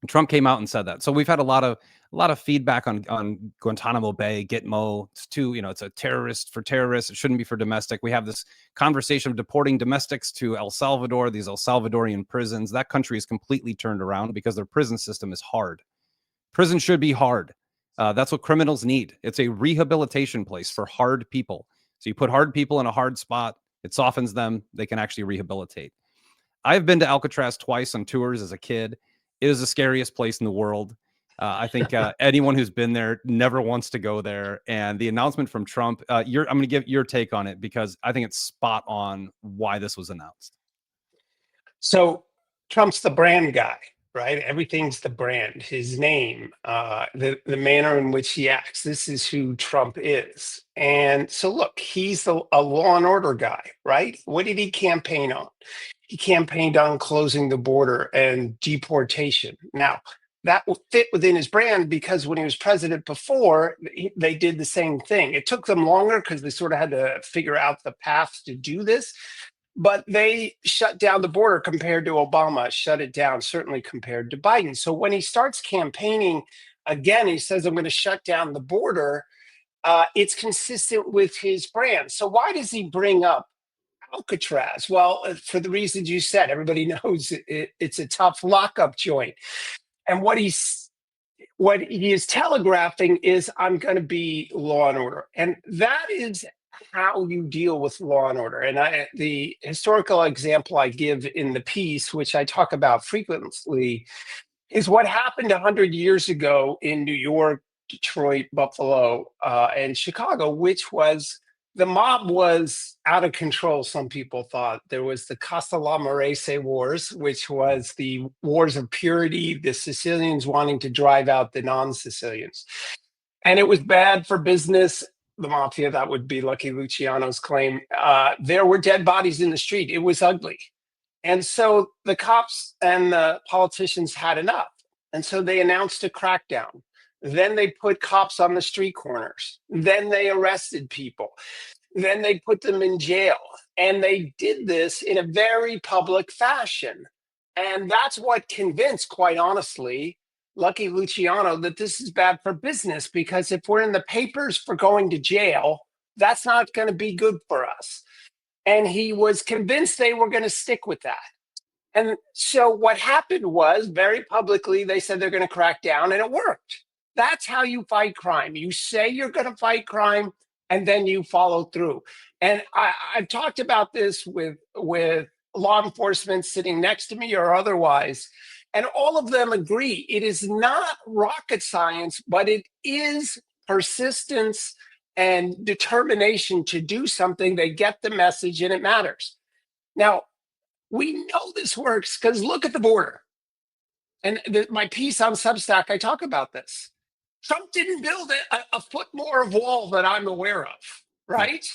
Trump came out and said that. So we've had a lot of feedback on Guantanamo Bay, Gitmo. It's a terrorist for terrorists. It shouldn't be for domestic. We have this conversation of deporting domestics to El Salvador, these El Salvadorian prisons. That country is completely turned around because their prison system is hard. Prison should be hard. That's what criminals need. It's a rehabilitation place for hard people. So you put hard people in a hard spot, it softens them. They can actually rehabilitate. I've been to Alcatraz twice on tours as a kid. It is the scariest place in the world. I think anyone who's been there never wants to go there. And the announcement from Trump, I'm going to give your take on it because I think it's spot on why this was announced. So Trump's the brand guy, right? Everything's the brand, his name, the manner in which he acts. This is who Trump is. And so, look, he's a law and order guy, right? What did he campaign on? He campaigned on closing the border and deportation. Now, that will fit within his brand because when he was president before, they did the same thing. It took them longer because they sort of had to figure out the path to do this. But they shut down the border compared to Obama, shut it down, certainly compared to Biden. So when he starts campaigning again, he says, I'm going to shut down the border. It's consistent with his brand. So why does he bring up Alcatraz? Well, for the reasons you said, everybody knows it's a tough lockup joint. And what he is telegraphing is, I'm going to be law and order. And that is how you deal with law and order. And the historical example I give in the piece, which I talk about frequently, is what happened 100 years ago in New York, Detroit, Buffalo, and Chicago, which was the mob was out of control. Some people thought there was the Castellamarese Wars, which was the wars of purity, the Sicilians wanting to drive out the non-Sicilians. And it was bad for business. The mafia, that would be Lucky Luciano's claim. There were dead bodies in the street. It was ugly. And so the cops and the politicians had enough. And so they announced a crackdown. Then they put cops on the street corners. Then they arrested people. Then they put them in jail. And they did this in a very public fashion. And that's what convinced, quite honestly, Lucky Luciano that this is bad for business, because if we're in the papers for going to jail, that's not going to be good for us. And he was convinced they were going to stick with that. And so what happened was, very publicly, they said they're going to crack down, and it worked. That's how you fight crime. You say you're going to fight crime, and then you follow through. And I've talked about this with law enforcement sitting next to me or otherwise, and all of them agree. It is not rocket science, but it is persistence and determination to do something. They get the message and it matters. Now, we know this works because look at the border. And my piece on Substack, I talk about this. Trump didn't build a foot more of wall that I'm aware of, right?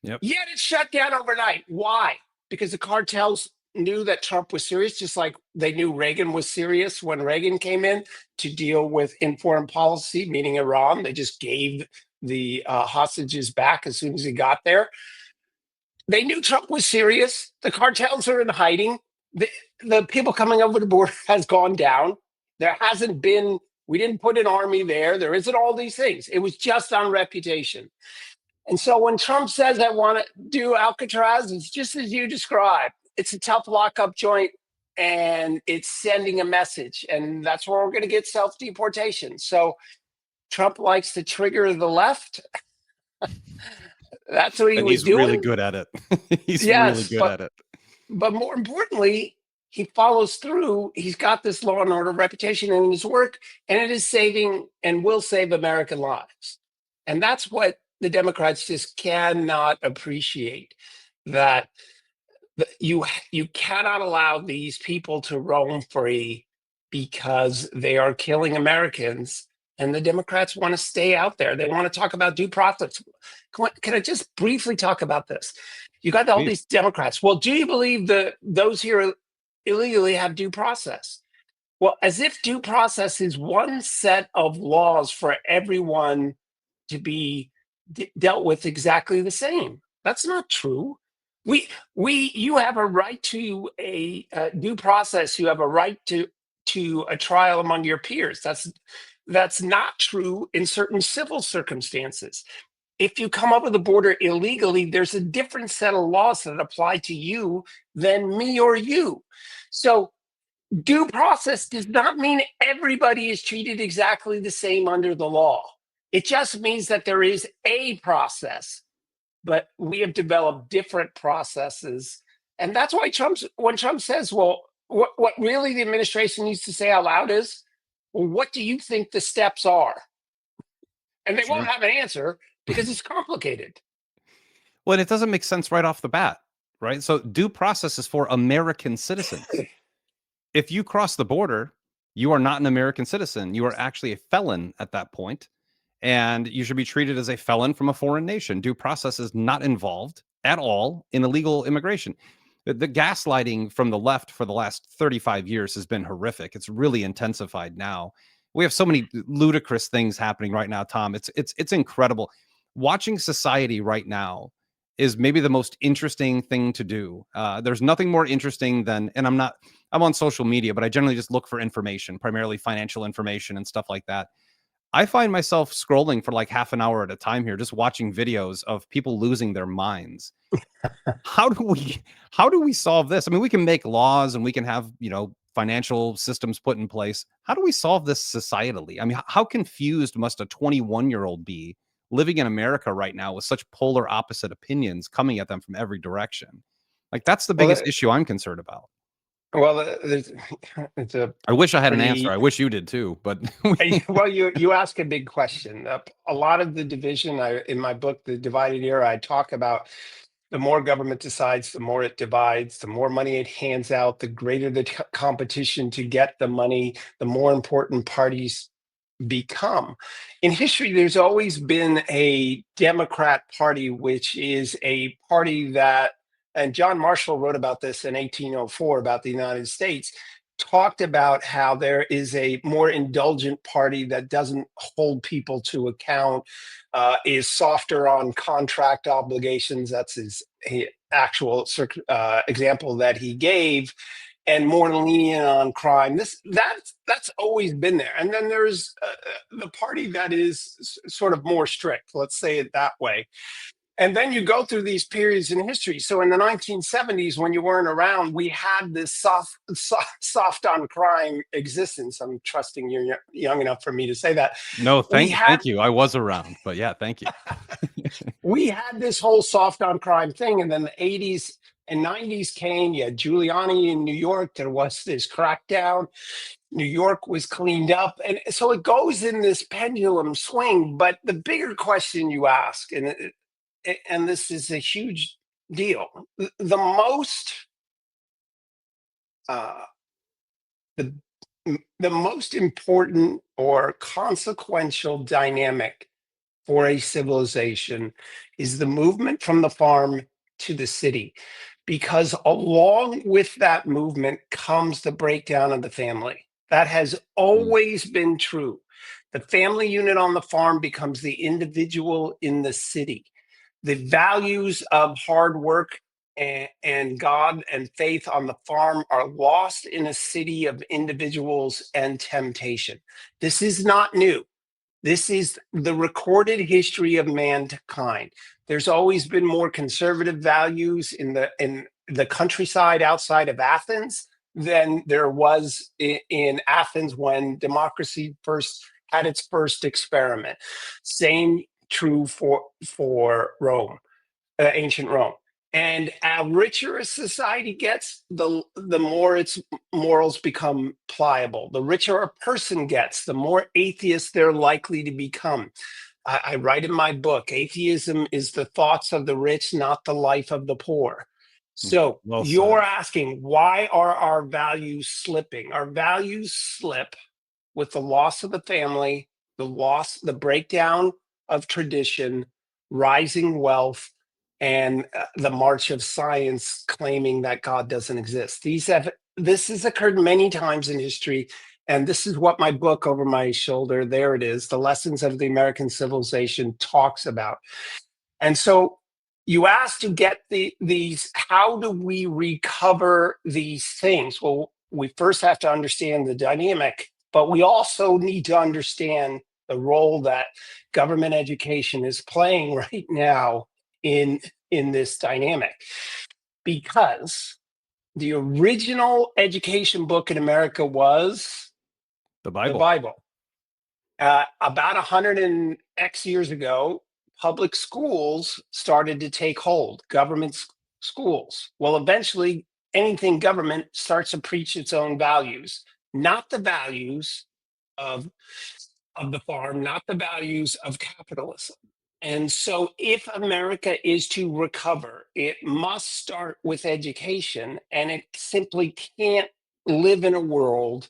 Yep. Yet it's shut down overnight. Why? Because the cartels knew that Trump was serious, just like they knew Reagan was serious when Reagan came in to deal with in foreign policy, meaning Iran. They just gave the hostages back as soon as he got there. They knew Trump was serious. The cartels are in hiding. The people coming over the border has gone down. There hasn't been, we didn't put an army there. There isn't all these things. It was just on reputation. And so when Trump says, I want to do Alcatraz, it's just as you described. It's a tough lockup joint and it's sending a message. And that's where we're going to get self deportation. So Trump likes to trigger the left. That's what he And was he's really doing. good at it. He's really Yes. good at it. But more importantly, he follows through. He's got this law and order reputation in his work, and it is saving and will save American lives. And that's what the Democrats just cannot appreciate, that you cannot allow these people to roam free because they are killing Americans. And the Democrats want to stay out there. They want to talk about due process. Can I just briefly talk about this? You got all Please. these Democrats. Well, do you believe that those here illegally have due process? Well, as if due process is one set of laws for everyone to be dealt with exactly the same. That's not true. You have a right to a due process. You have a right to a trial among your peers. That's not true in certain civil circumstances. If you come over the border illegally, there's a different set of laws that apply to you than me or you. So due process does not mean everybody is treated exactly the same under the law. It just means that there is a process, but we have developed different processes. And that's why when Trump says, well, what really the administration needs to say out loud is, well, what do you think the steps are? And they won't Sure. have an answer because it's complicated. Well, it doesn't make sense right off the bat, right? So due process is for American citizens. If you cross the border, you are not an American citizen. You are actually a felon at that point, and you should be treated as a felon from a foreign nation. Due process is not involved at all in illegal immigration. The gaslighting from the left for the last 35 years has been horrific. It's really intensified now. We have so many ludicrous things happening right now, Tom. It's incredible. Watching society right now is maybe the most interesting thing to do. There's nothing more interesting than, and I'm on social media, but I generally just look for information, primarily financial information and stuff like that. I find myself scrolling for like half an hour at a time here, just watching videos of people losing their minds. How do we solve this? I mean, we can make laws and we can have, financial systems put in place. How do we solve this societally? I mean, how confused must a 21-year-old be living in America right now with such polar opposite opinions coming at them from every direction? Like, that's the Well, biggest issue I'm concerned about. well, it's a I wish I had an answer. pretty I wish you did too, but well. You ask a big question. A lot of the division, in my book, The Divided Era, I talk about the more government decides, the more it divides, the more money it hands out, the greater the competition to get the money, the more important parties become. In history, there's always been a Democrat Party, which is a party that, and John Marshall wrote about this in 1804 about the United States, talked about how there is a more indulgent party that doesn't hold people to account, is softer on contract obligations. That's his actual example that he gave, and more lenient on crime. That's always been there. And then there's the party that is sort of more strict. Let's say it that way. And then you go through these periods in history. So in the 1970s, when you weren't around, we had this soft on crime existence. I'm trusting you're young enough for me to say that. no, We had thank you. I was around, but yeah, thank you. we had this whole soft on crime thing, and then the 80s and 90s came. You had Giuliani in New York. There was this crackdown. New York was cleaned up. And so it goes in this pendulum swing. But the bigger question you ask, and this is a huge deal, the most uh, the the most important or consequential dynamic for a civilization is the movement from the farm to the city, because along with that movement comes the breakdown of the family. That has Mm. always been true. The family unit on the farm becomes the individual in the city. The values of hard work and God and faith on the farm are lost in a city of individuals and temptation. This is not new. This is the recorded history of mankind. There's always been more conservative values in the countryside outside of Athens than there was in Athens when democracy first had its first experiment. Same true for Rome, ancient Rome. And how richer a society gets, the more its morals become pliable. The richer a person gets, the more atheist they're likely to become. I write in my book, atheism is the thoughts of the rich, not the life of the poor. Mm. So Well you're said. asking, why are our values slipping? Our values slip with the loss of the family, the breakdown of tradition, rising wealth, and the march of science claiming that God doesn't exist. This has occurred many times in history, and this is what my book over my shoulder, there it is, The Lessons of the American Civilization, talks about. And so you asked to get these, how do we recover these things? Well, we first have to understand the dynamic, but we also need to understand the role that government education is playing right now in this dynamic. Because the original education book in America was The the Bible. Bible. About 100 and X years ago, public schools started to take hold, government schools. Well, eventually, anything government starts to preach its own values, not the values of, of the farm, not the values of capitalism. And so, if America is to recover, it must start with education, and it simply can't live in a world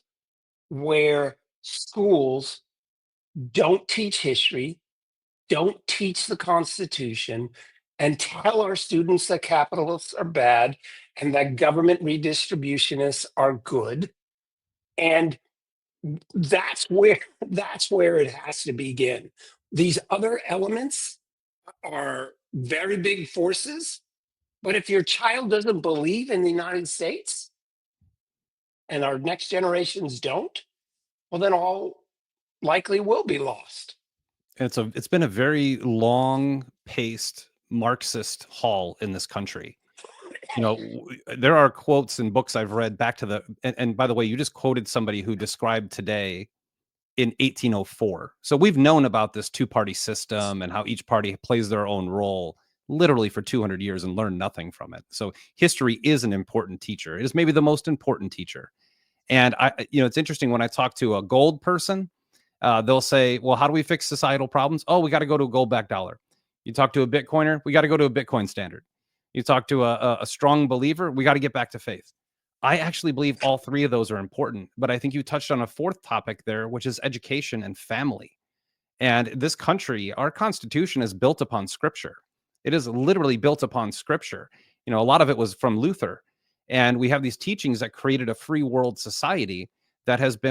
where schools don't teach history, don't teach the Constitution, and tell our students that capitalists are bad and that government redistributionists are good. And that's where it has to begin. These other elements are very big forces, but if your child doesn't believe in the United States and our next generations don't, well, then all likely will be lost. It's been a very long paced Marxist haul in this country. There are quotes in books I've read back to and by the way, you just quoted somebody who described today in 1804. So we've known about this two-party system and how each party plays their own role literally for 200 years and learned nothing from it. So history is an important teacher. It is maybe the most important teacher. And it's interesting when I talk to a gold person, they'll say, well, how do we fix societal problems? Oh, we got to go to a gold backed dollar. You talk to a Bitcoiner, we got to go to a Bitcoin standard. You talk to a strong believer, we got to get back to faith. I actually believe all three of those are important, but I think you touched on a fourth topic there, which is education and family. And this country, our constitution is built upon scripture. It is literally built upon scripture. A lot of it was from Luther. And we have these teachings that created a free world society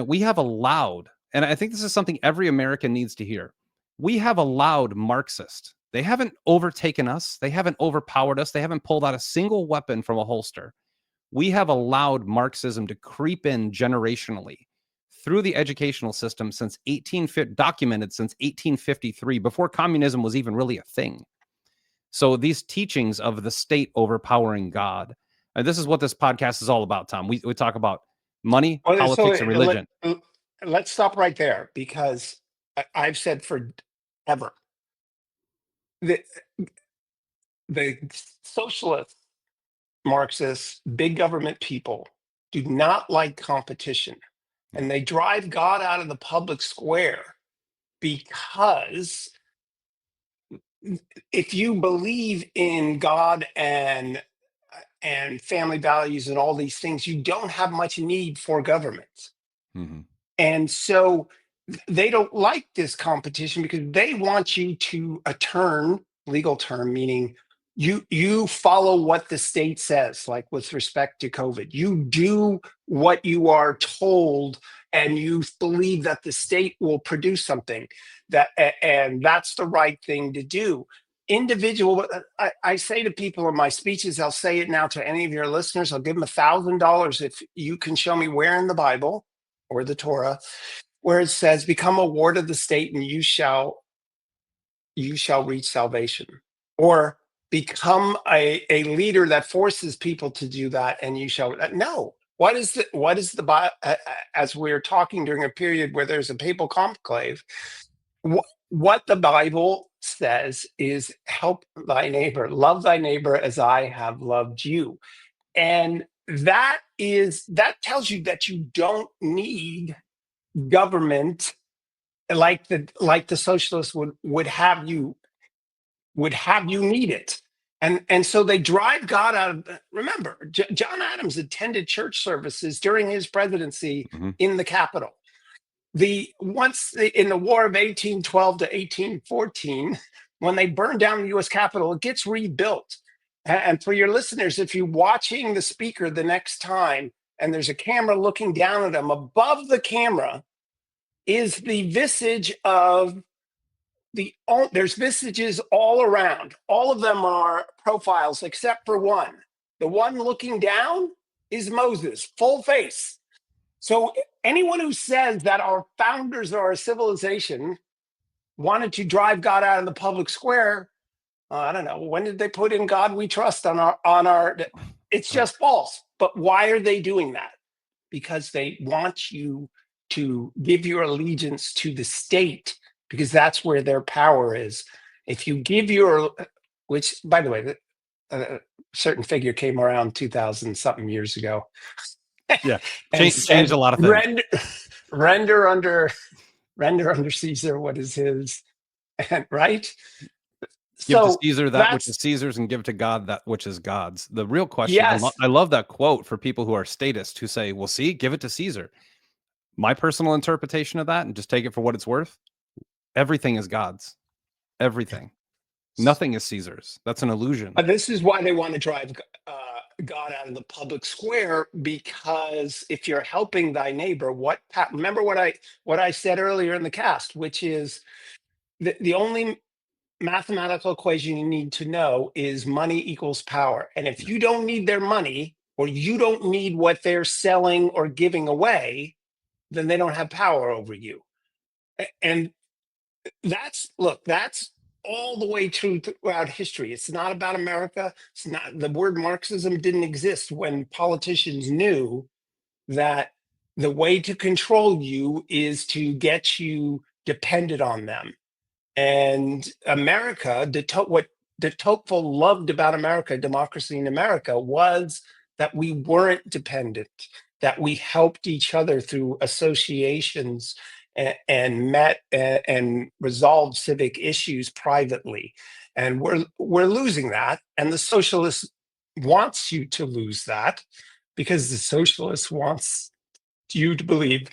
we have allowed, and I think this is something every American needs to hear. We have allowed Marxists. They haven't overtaken us. They haven't overpowered us. They haven't pulled out a single weapon from a holster. We have allowed Marxism to creep in generationally through the educational system documented since 1853, before communism was even really a thing. So these teachings of the state overpowering God, and this is what this podcast is all about, Tom. We talk about money, Well, so politics, and religion. let's stop right there, because I've said forever that the socialist Marxists, big government people, do not like competition, No. and they drive God out of the public square, because if you believe in God and family values and all these things, you don't have much need for government. Mhm. And so they don't like this competition because they want you to a legal term, meaning you follow what the state says, like with respect to COVID. You do what you are told, and you believe that the state will produce something and that's the right thing to do. Individual, I say to people in my speeches, I'll say it now to any of your listeners, I'll give them $1,000 if you can show me where in the Bible or the Torah where it says, become a ward of the state and you shall reach salvation, or become a leader that forces people to do that and you shall. No, what is the as we're talking during a period where there's a papal conclave, what the Bible says is help thy neighbor, love thy neighbor as I have loved you. And that tells you that you don't need government like the socialists would have you need it. And so they drive God out of. Remember, John Adams attended church services during his presidency Mhm. in the Capitol. In the War of 1812 to 1814, when they burned down the U.S. Capitol, it gets rebuilt. And for your listeners, if you're watching the speaker the next time and there's a camera looking down at them, above the camera is the visage of there's visages all around. All of them are profiles except for one. The one looking down is Moses, full face. So anyone who says that our founders of our civilization wanted to drive God out of the public square, I don't know, when did they put in God we trust on our it's just false. But why are they doing that? Because they want you to give your allegiance to the state, because that's where their power is. If you give which, by the way, a certain figure came around 2000 something years ago Yeah, and changed a said, lot of things. render under Caesar what is his, right? Give to So Caesar that which is that's, Caesar's, and give to God that which is God's. The real question, yes. I love that quote for people who are statists who say, well, see, give it to Caesar. My personal interpretation of that, and just take it for what it's worth, everything is God's. Everything. Nothing is Caesar's. That's an illusion. This is why they want to drive God out of the public square, because if you're helping thy neighbor, remember what I said earlier in the cast, which is the only mathematical equation you need to know is money equals power. And if you don't need their money, or you don't need what they're selling or giving away, then they don't have power over you. And that's all the way through throughout history. It's not about America. It's not, the word Marxism didn't exist when politicians knew that the way to control you is to get you dependent on them. And America, what de Tocqueville loved about America, democracy in America, was that we weren't dependent, that we helped each other through associations and met and resolved civic issues privately. And we're losing that. And the socialist wants you to lose that, because the socialist wants you to believe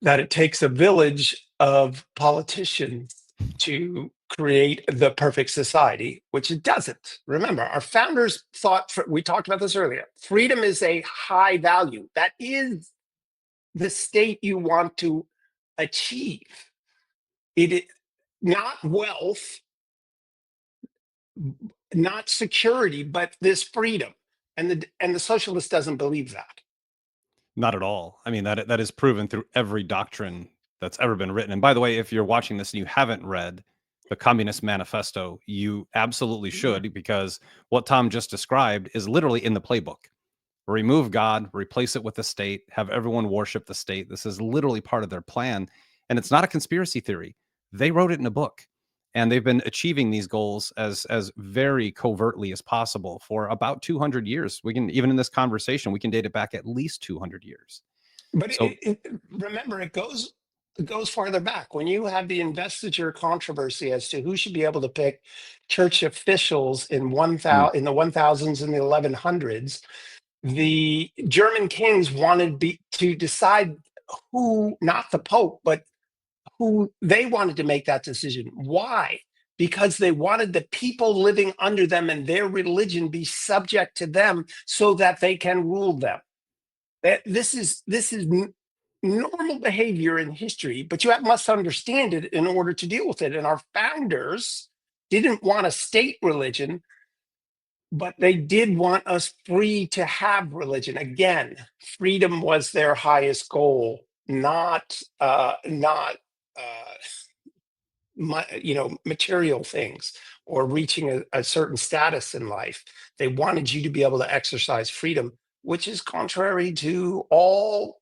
that it takes a village of politicians to create the perfect society, which it doesn't. Remember, our founders thought, we talked about this earlier, freedom is a high value. That is the state you want to achieve. It is not wealth, not security, but this freedom. And the socialist doesn't believe that. Not at all. I mean, that is proven through every doctrine that's ever been written. And by the way, if you're watching this and you haven't read the Communist Manifesto, you absolutely should, because what Tom just described is literally in the playbook. Remove God, replace it with the state, have everyone worship the state. This is literally part of their plan. And it's not a conspiracy theory. They wrote it in a book. And they've been achieving these goals as very covertly as possible for about 200 years. We can, even in this conversation, we can date it back at least 200 years. But So remember, it goes farther back. When you have the investiture controversy as to who should be able to pick church officials in in the 1000s and the 1100s, the German kings wanted to decide who, not the Pope, but who they wanted to make that decision. Why? Because they wanted the people living under them and their religion be subject to them so that they can rule them. This is normal behavior in history, but you must understand it in order to deal with it. And our founders didn't want a state religion, but they did want us free to have religion. Again, freedom was their highest goal, not material things or reaching a certain status in life. They wanted you to be able to exercise freedom, which is contrary to all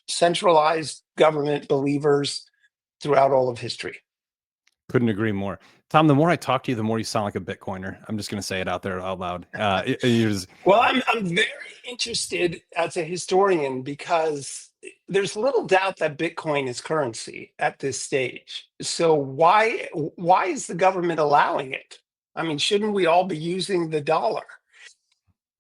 centralized government believers throughout all of history. Couldn't agree more. Tom, the more I talk to you, the more you sound like a Bitcoiner. I'm just going to say it out there out loud. Well, I'm very interested as a historian because there's little doubt that Bitcoin is currency at this stage. So why is the government allowing it? I mean, shouldn't we all be using the dollar?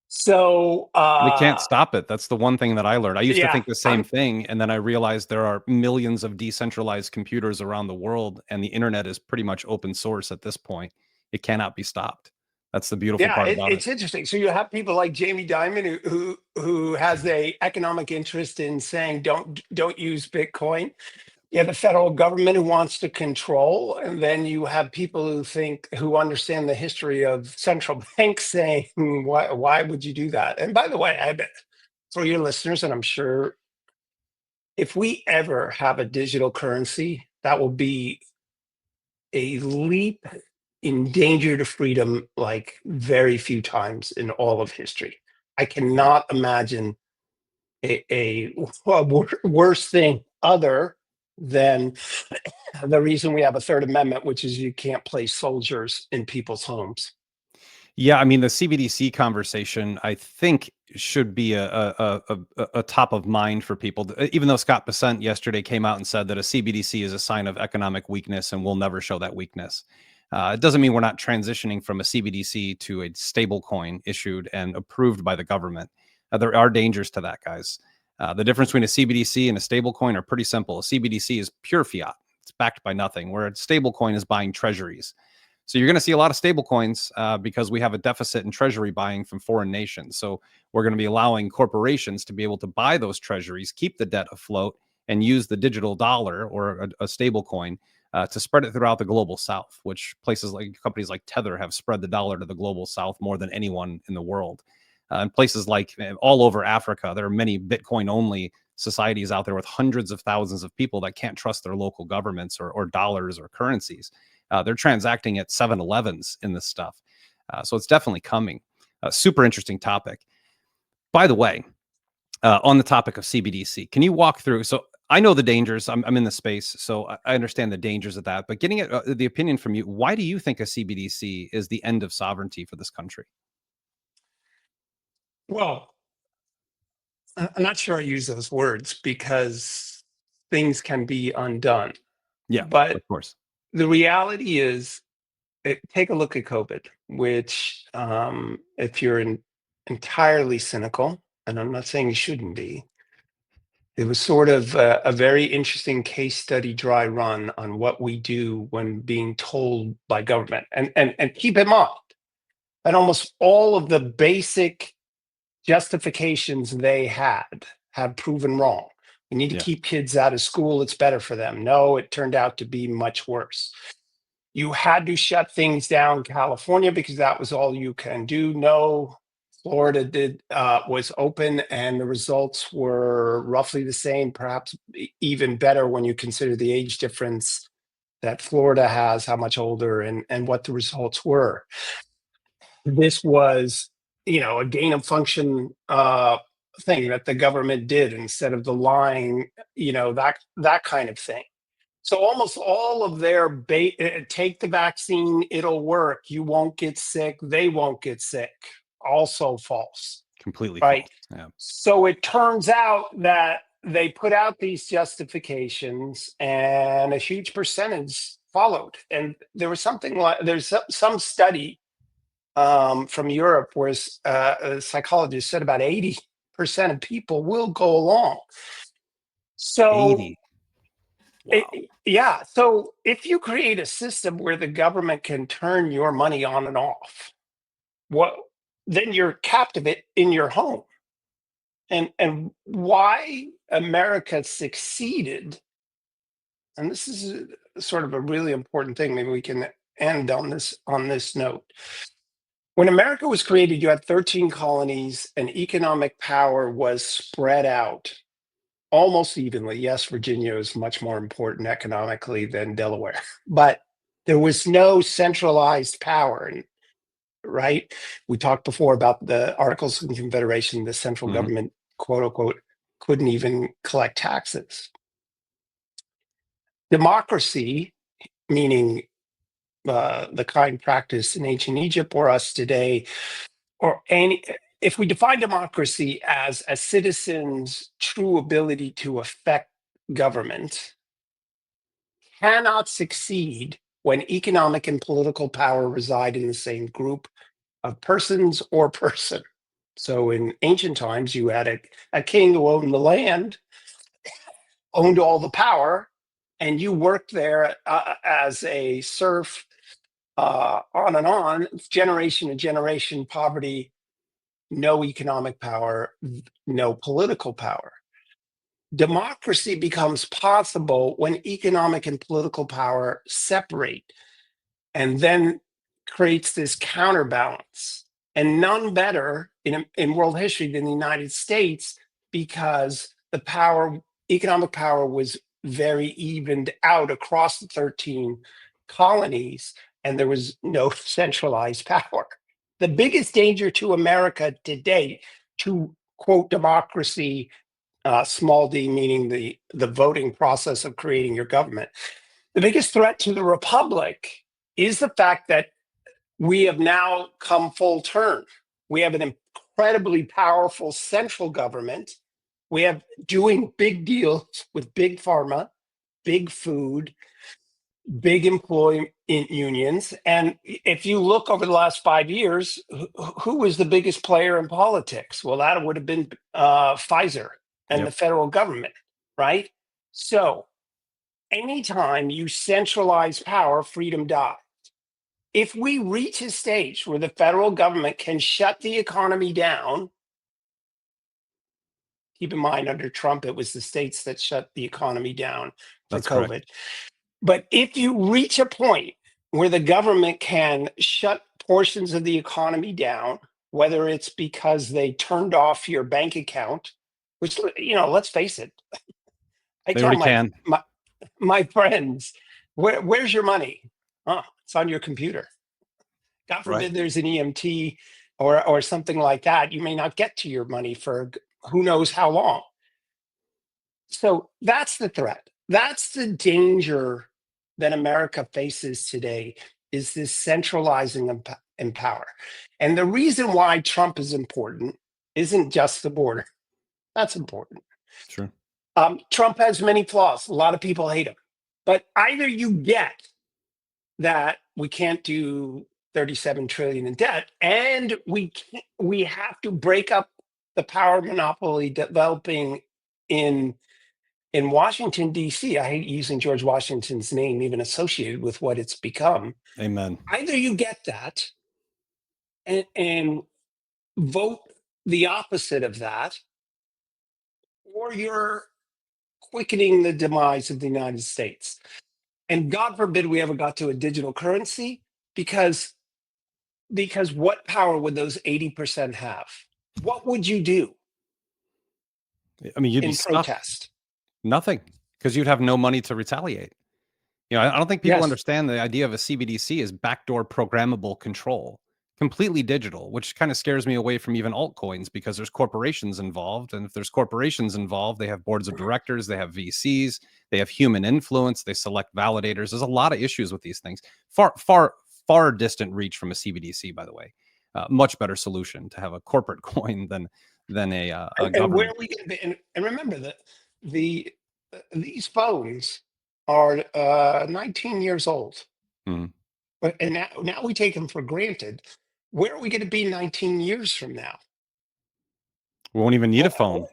So They can't stop it. That's the one thing that I learned. I used to yeah, think the same thing, and then I realized there are millions of decentralized computers around the world, and the internet is pretty much open source at this point. It cannot be stopped. That's the beautiful yeah, part about it. it's interesting. So you have people like Jamie Dimon who has a economic interest in saying don't use Bitcoin. You have the federal government who wants to control, and then you have people who understand the history of central banks saying, why would you do that? And by the way, I bet for your listeners, and I'm sure if we ever have a digital currency, that will be a leap in danger to freedom like very few times in all of history. I cannot imagine a worse thing other than the reason we have a Third Amendment, which is you can't place soldiers in people's homes. Yeah, I mean, the CBDC conversation, I think, should be a top of mind for people. Even though Scott Bessent yesterday came out and said that a CBDC is a sign of economic weakness and will never show that weakness. It doesn't mean we're not transitioning from a CBDC to a stable coin issued and approved by the government. There are dangers to that, guys. The difference between a CBDC and a stable coin are pretty simple. A CBDC is pure fiat. It's backed by nothing, where a stable coin is buying treasuries. So you're going to see a lot of stable coins because we have a deficit in treasury buying from foreign nations. So we're going to be allowing corporations to be able to buy those treasuries, keep the debt afloat, and use the digital dollar or a stable coin to spread it throughout the global south, which companies like Tether have spread the dollar to the global south more than anyone in the world. And places like all over Africa, there are many Bitcoin only societies out there with hundreds of thousands of people that can't trust their local governments or dollars or currencies. They're transacting at 7-Elevens in this stuff. So it's definitely coming. Super interesting topic. By the way, on the topic of CBDC, can you walk through? So I know the dangers. I'm in the space, so I understand the dangers of that. But getting the opinion from you, why do you think a CBDC is the end of sovereignty for this country? Well, I'm not sure I use those words because things can be undone. Yeah, But of course. the reality is, take a look at COVID, which, if you're entirely cynical, and I'm not saying you shouldn't be, it was sort of a very interesting case study dry run on what we do when being told by government. And keep in mind that almost all of the basic justifications they had have proven wrong. We need to Yeah. keep kids out of school. It's better for them. No, it turned out to be much worse. You had to shut things down California because that was all you can do. No, Florida was open, and the results were roughly the same, perhaps even better when you consider the age difference that Florida has, how much older, and what the results were. This was, a gain of function thing that the government did instead of the lying, that kind of thing. So almost all of their take the vaccine, it'll work. You won't get sick. They won't get sick. Also false, Completely right? false. Yeah. So it turns out that they put out these justifications, and a huge percentage followed. And there was something like there's some study from Europe where a psychologist said about 80% of people will go along. So 80. Wow. Yeah. So if you create a system where the government can turn your money on and off, what then you're captive in your home. And why America succeeded, and this is sort of a really important thing. Maybe we can end on this note. When America was created, you had 13 colonies, and economic power was spread out almost evenly. Yes, Virginia is much more important economically than Delaware, but there was no centralized power, right? We talked before about the Articles of Confederation. The central Hmm. government, quote unquote, couldn't even collect taxes. Democracy, meaning the kind practiced in ancient Egypt or us today, or any, if we define democracy as a citizen's true ability to affect government, cannot succeed when economic and political power reside in the same group of persons or person. So in ancient times, you had a king who owned the land, owned all the power, and you worked there as a serf, on and on, generation to generation, poverty, no economic power, no political power. Democracy becomes possible when economic and political power separate, and then creates this counterbalance. And none better in world history than the United States, because the power, economic power, was very evened out across the 13 colonies, and there was no centralized power. The biggest danger to America today, to quote democracy, small d, meaning the voting process of creating your government, the biggest threat to the republic is the fact that we have now come full turn. We have an incredibly powerful central government. We have doing big deals with big pharma, big food, big employment unions. And if you look over the last 5 years, who was the biggest player in politics? Well, that would have been Pfizer and the Yep. federal government, right? So anytime you centralize power, freedom dies. If we reach a stage where the federal government can shut the economy down, keep in mind under Trump, it was the states that shut the economy down for That's correct. COVID. But if you reach a point where the government can shut portions of the economy down, whether it's because they turned off your bank account, which, let's face it, I They tell already my can. my, my friends, where's your money? Oh, it's on your computer. God Right. forbid there's an EMT or something like that. You may not get to your money for who knows how long. So that's the threat. That's the danger that America faces today, is this centralizing of in power. And the reason why Trump is important isn't just the border. That's important. Sure. Trump has many flaws. A lot of people hate him. But either you get that we can't do 37 trillion in debt, and we have to break up the power monopoly developing in Washington D.C. I hate using George Washington's name even associated with what it's become. Amen. Either you get that and vote the opposite of that, or you're quickening the demise of the United States. And God forbid we ever got to a digital currency, because what power would those 80% have? What would you do I mean, you'd be in stuck. protest? Nothing, because you'd have no money to retaliate. I don't think people Yes. understand the idea of a CBDC is backdoor programmable control, completely digital, which kind of scares me away from even altcoins, because there's corporations involved. And if there's corporations involved, they have boards of directors, they have VCs, they have human influence, they select validators. There's a lot of issues with these things. Far, far, far distant reach from a CBDC, by the way. Much better solution to have a corporate coin than a And where government. are we going to be? And remember that these phones are 19 years old. Mhm. But and now we take them for granted. Where are we going to be 19 years from now? We won't even need a Well,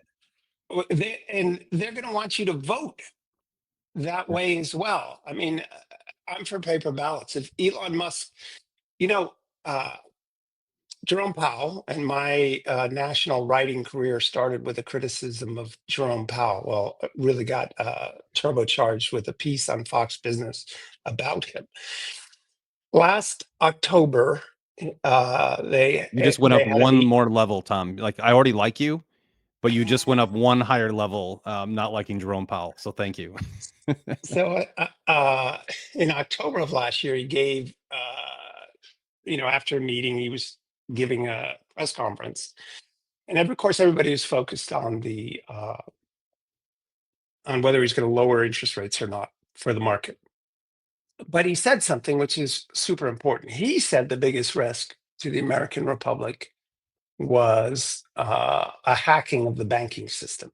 phone. and they're going to want you to vote. that way as well. I mean, I'm for paper ballots. If Elon Musk, you know, uh, Jerome Powell, and my national writing career started with a criticism of Jerome Powell. Well, it really got turbocharged with a piece on Fox Business about him. Last October, You just went they up had a one meet. more level, Tom. Like I already like you, but you just went up one higher level, not liking Jerome Powell. So thank you. So in October of last year, he gave, after a meeting, he was giving a press conference, and of course, everybody was focused on the on whether he's going to lower interest rates or not for the market. But he said something which is super important. He said the biggest risk to the American Republic was a hacking of the banking system.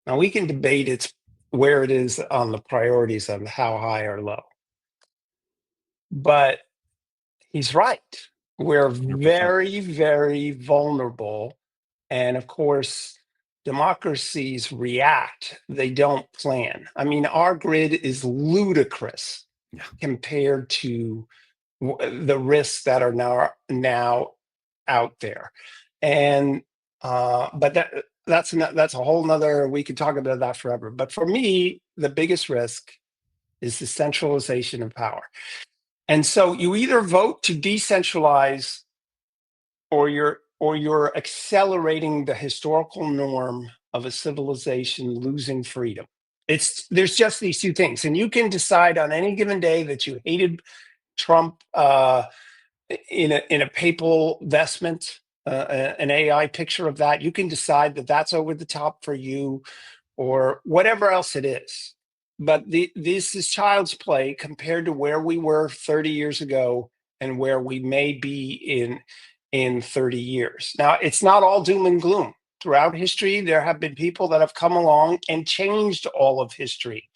Now we can debate it's where it is on the priorities of how high or low, but he's right. We're 100%. very, very vulnerable. And of course, democracies react, they don't plan. I mean, our grid is ludicrous Yeah. compared to the risks that are now out there. And but that's a whole nother, we could talk about that forever. But for me, the biggest risk is the centralization of power. And so you either vote to decentralize, or you're accelerating the historical norm of a civilization losing freedom. There's just these two things, and you can decide on any given day that you hated Trump in a papal vestment, an AI picture of that. You can decide that that's over the top for you, or whatever else it is. But this is child's play compared to where we were 30 years ago and where we may be in 30 years. Now, it's not all doom and gloom. Throughout history, there have been people that have come along and changed all of history.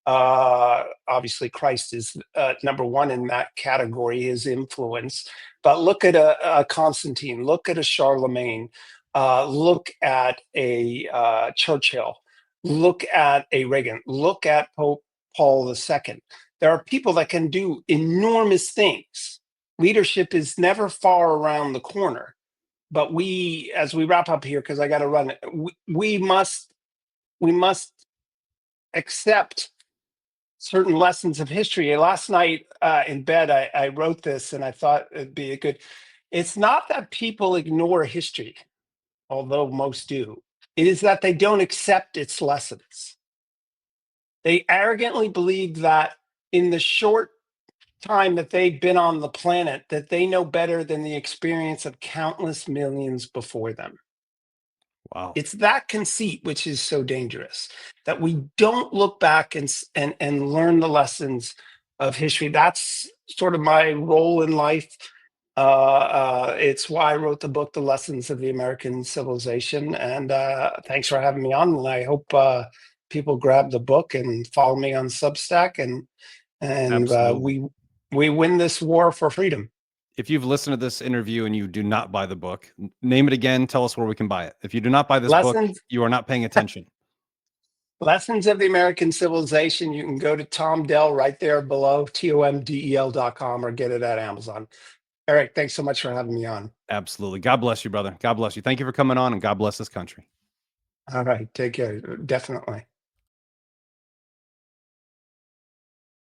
Obviously, Christ is number one in that category, his influence. But look at a Constantine, look at a Charlemagne, look at a Churchill, look at a Reagan, look at Pope Paul II. There are people that can do enormous things. Leadership is never far around the corner. But as we wrap up here, because I got to run, we must accept certain lessons of history. Last night in bed, I wrote this, and I thought it'd be a good. It's not that people ignore history, although most do. It is that they don't accept its lessons. They arrogantly believe that in the short time that they've been on the planet, that they know better than the experience of countless millions before them. Wow. It's that conceit which is so dangerous, that we don't look back and learn the lessons of history. That's sort of my role in life. It's why I wrote the book, The Lessons of the American Civilization. And thanks for having me on. And I hope people grab the book and follow me on Substack, and Absolutely. we win this war for freedom. If you've listened to this interview and you do not buy the book, name it again. Tell us where we can buy it. If you do not buy this book, Lessons you are not paying attention. Lessons of the American Civilization. You can go to Tom Del right there below, TOMDEL.com, or get it at Amazon. Eric, thanks so much for having me on. Absolutely. God bless you, brother. God bless you. Thank you for coming on, and God bless this country. All right, take care. Definitely.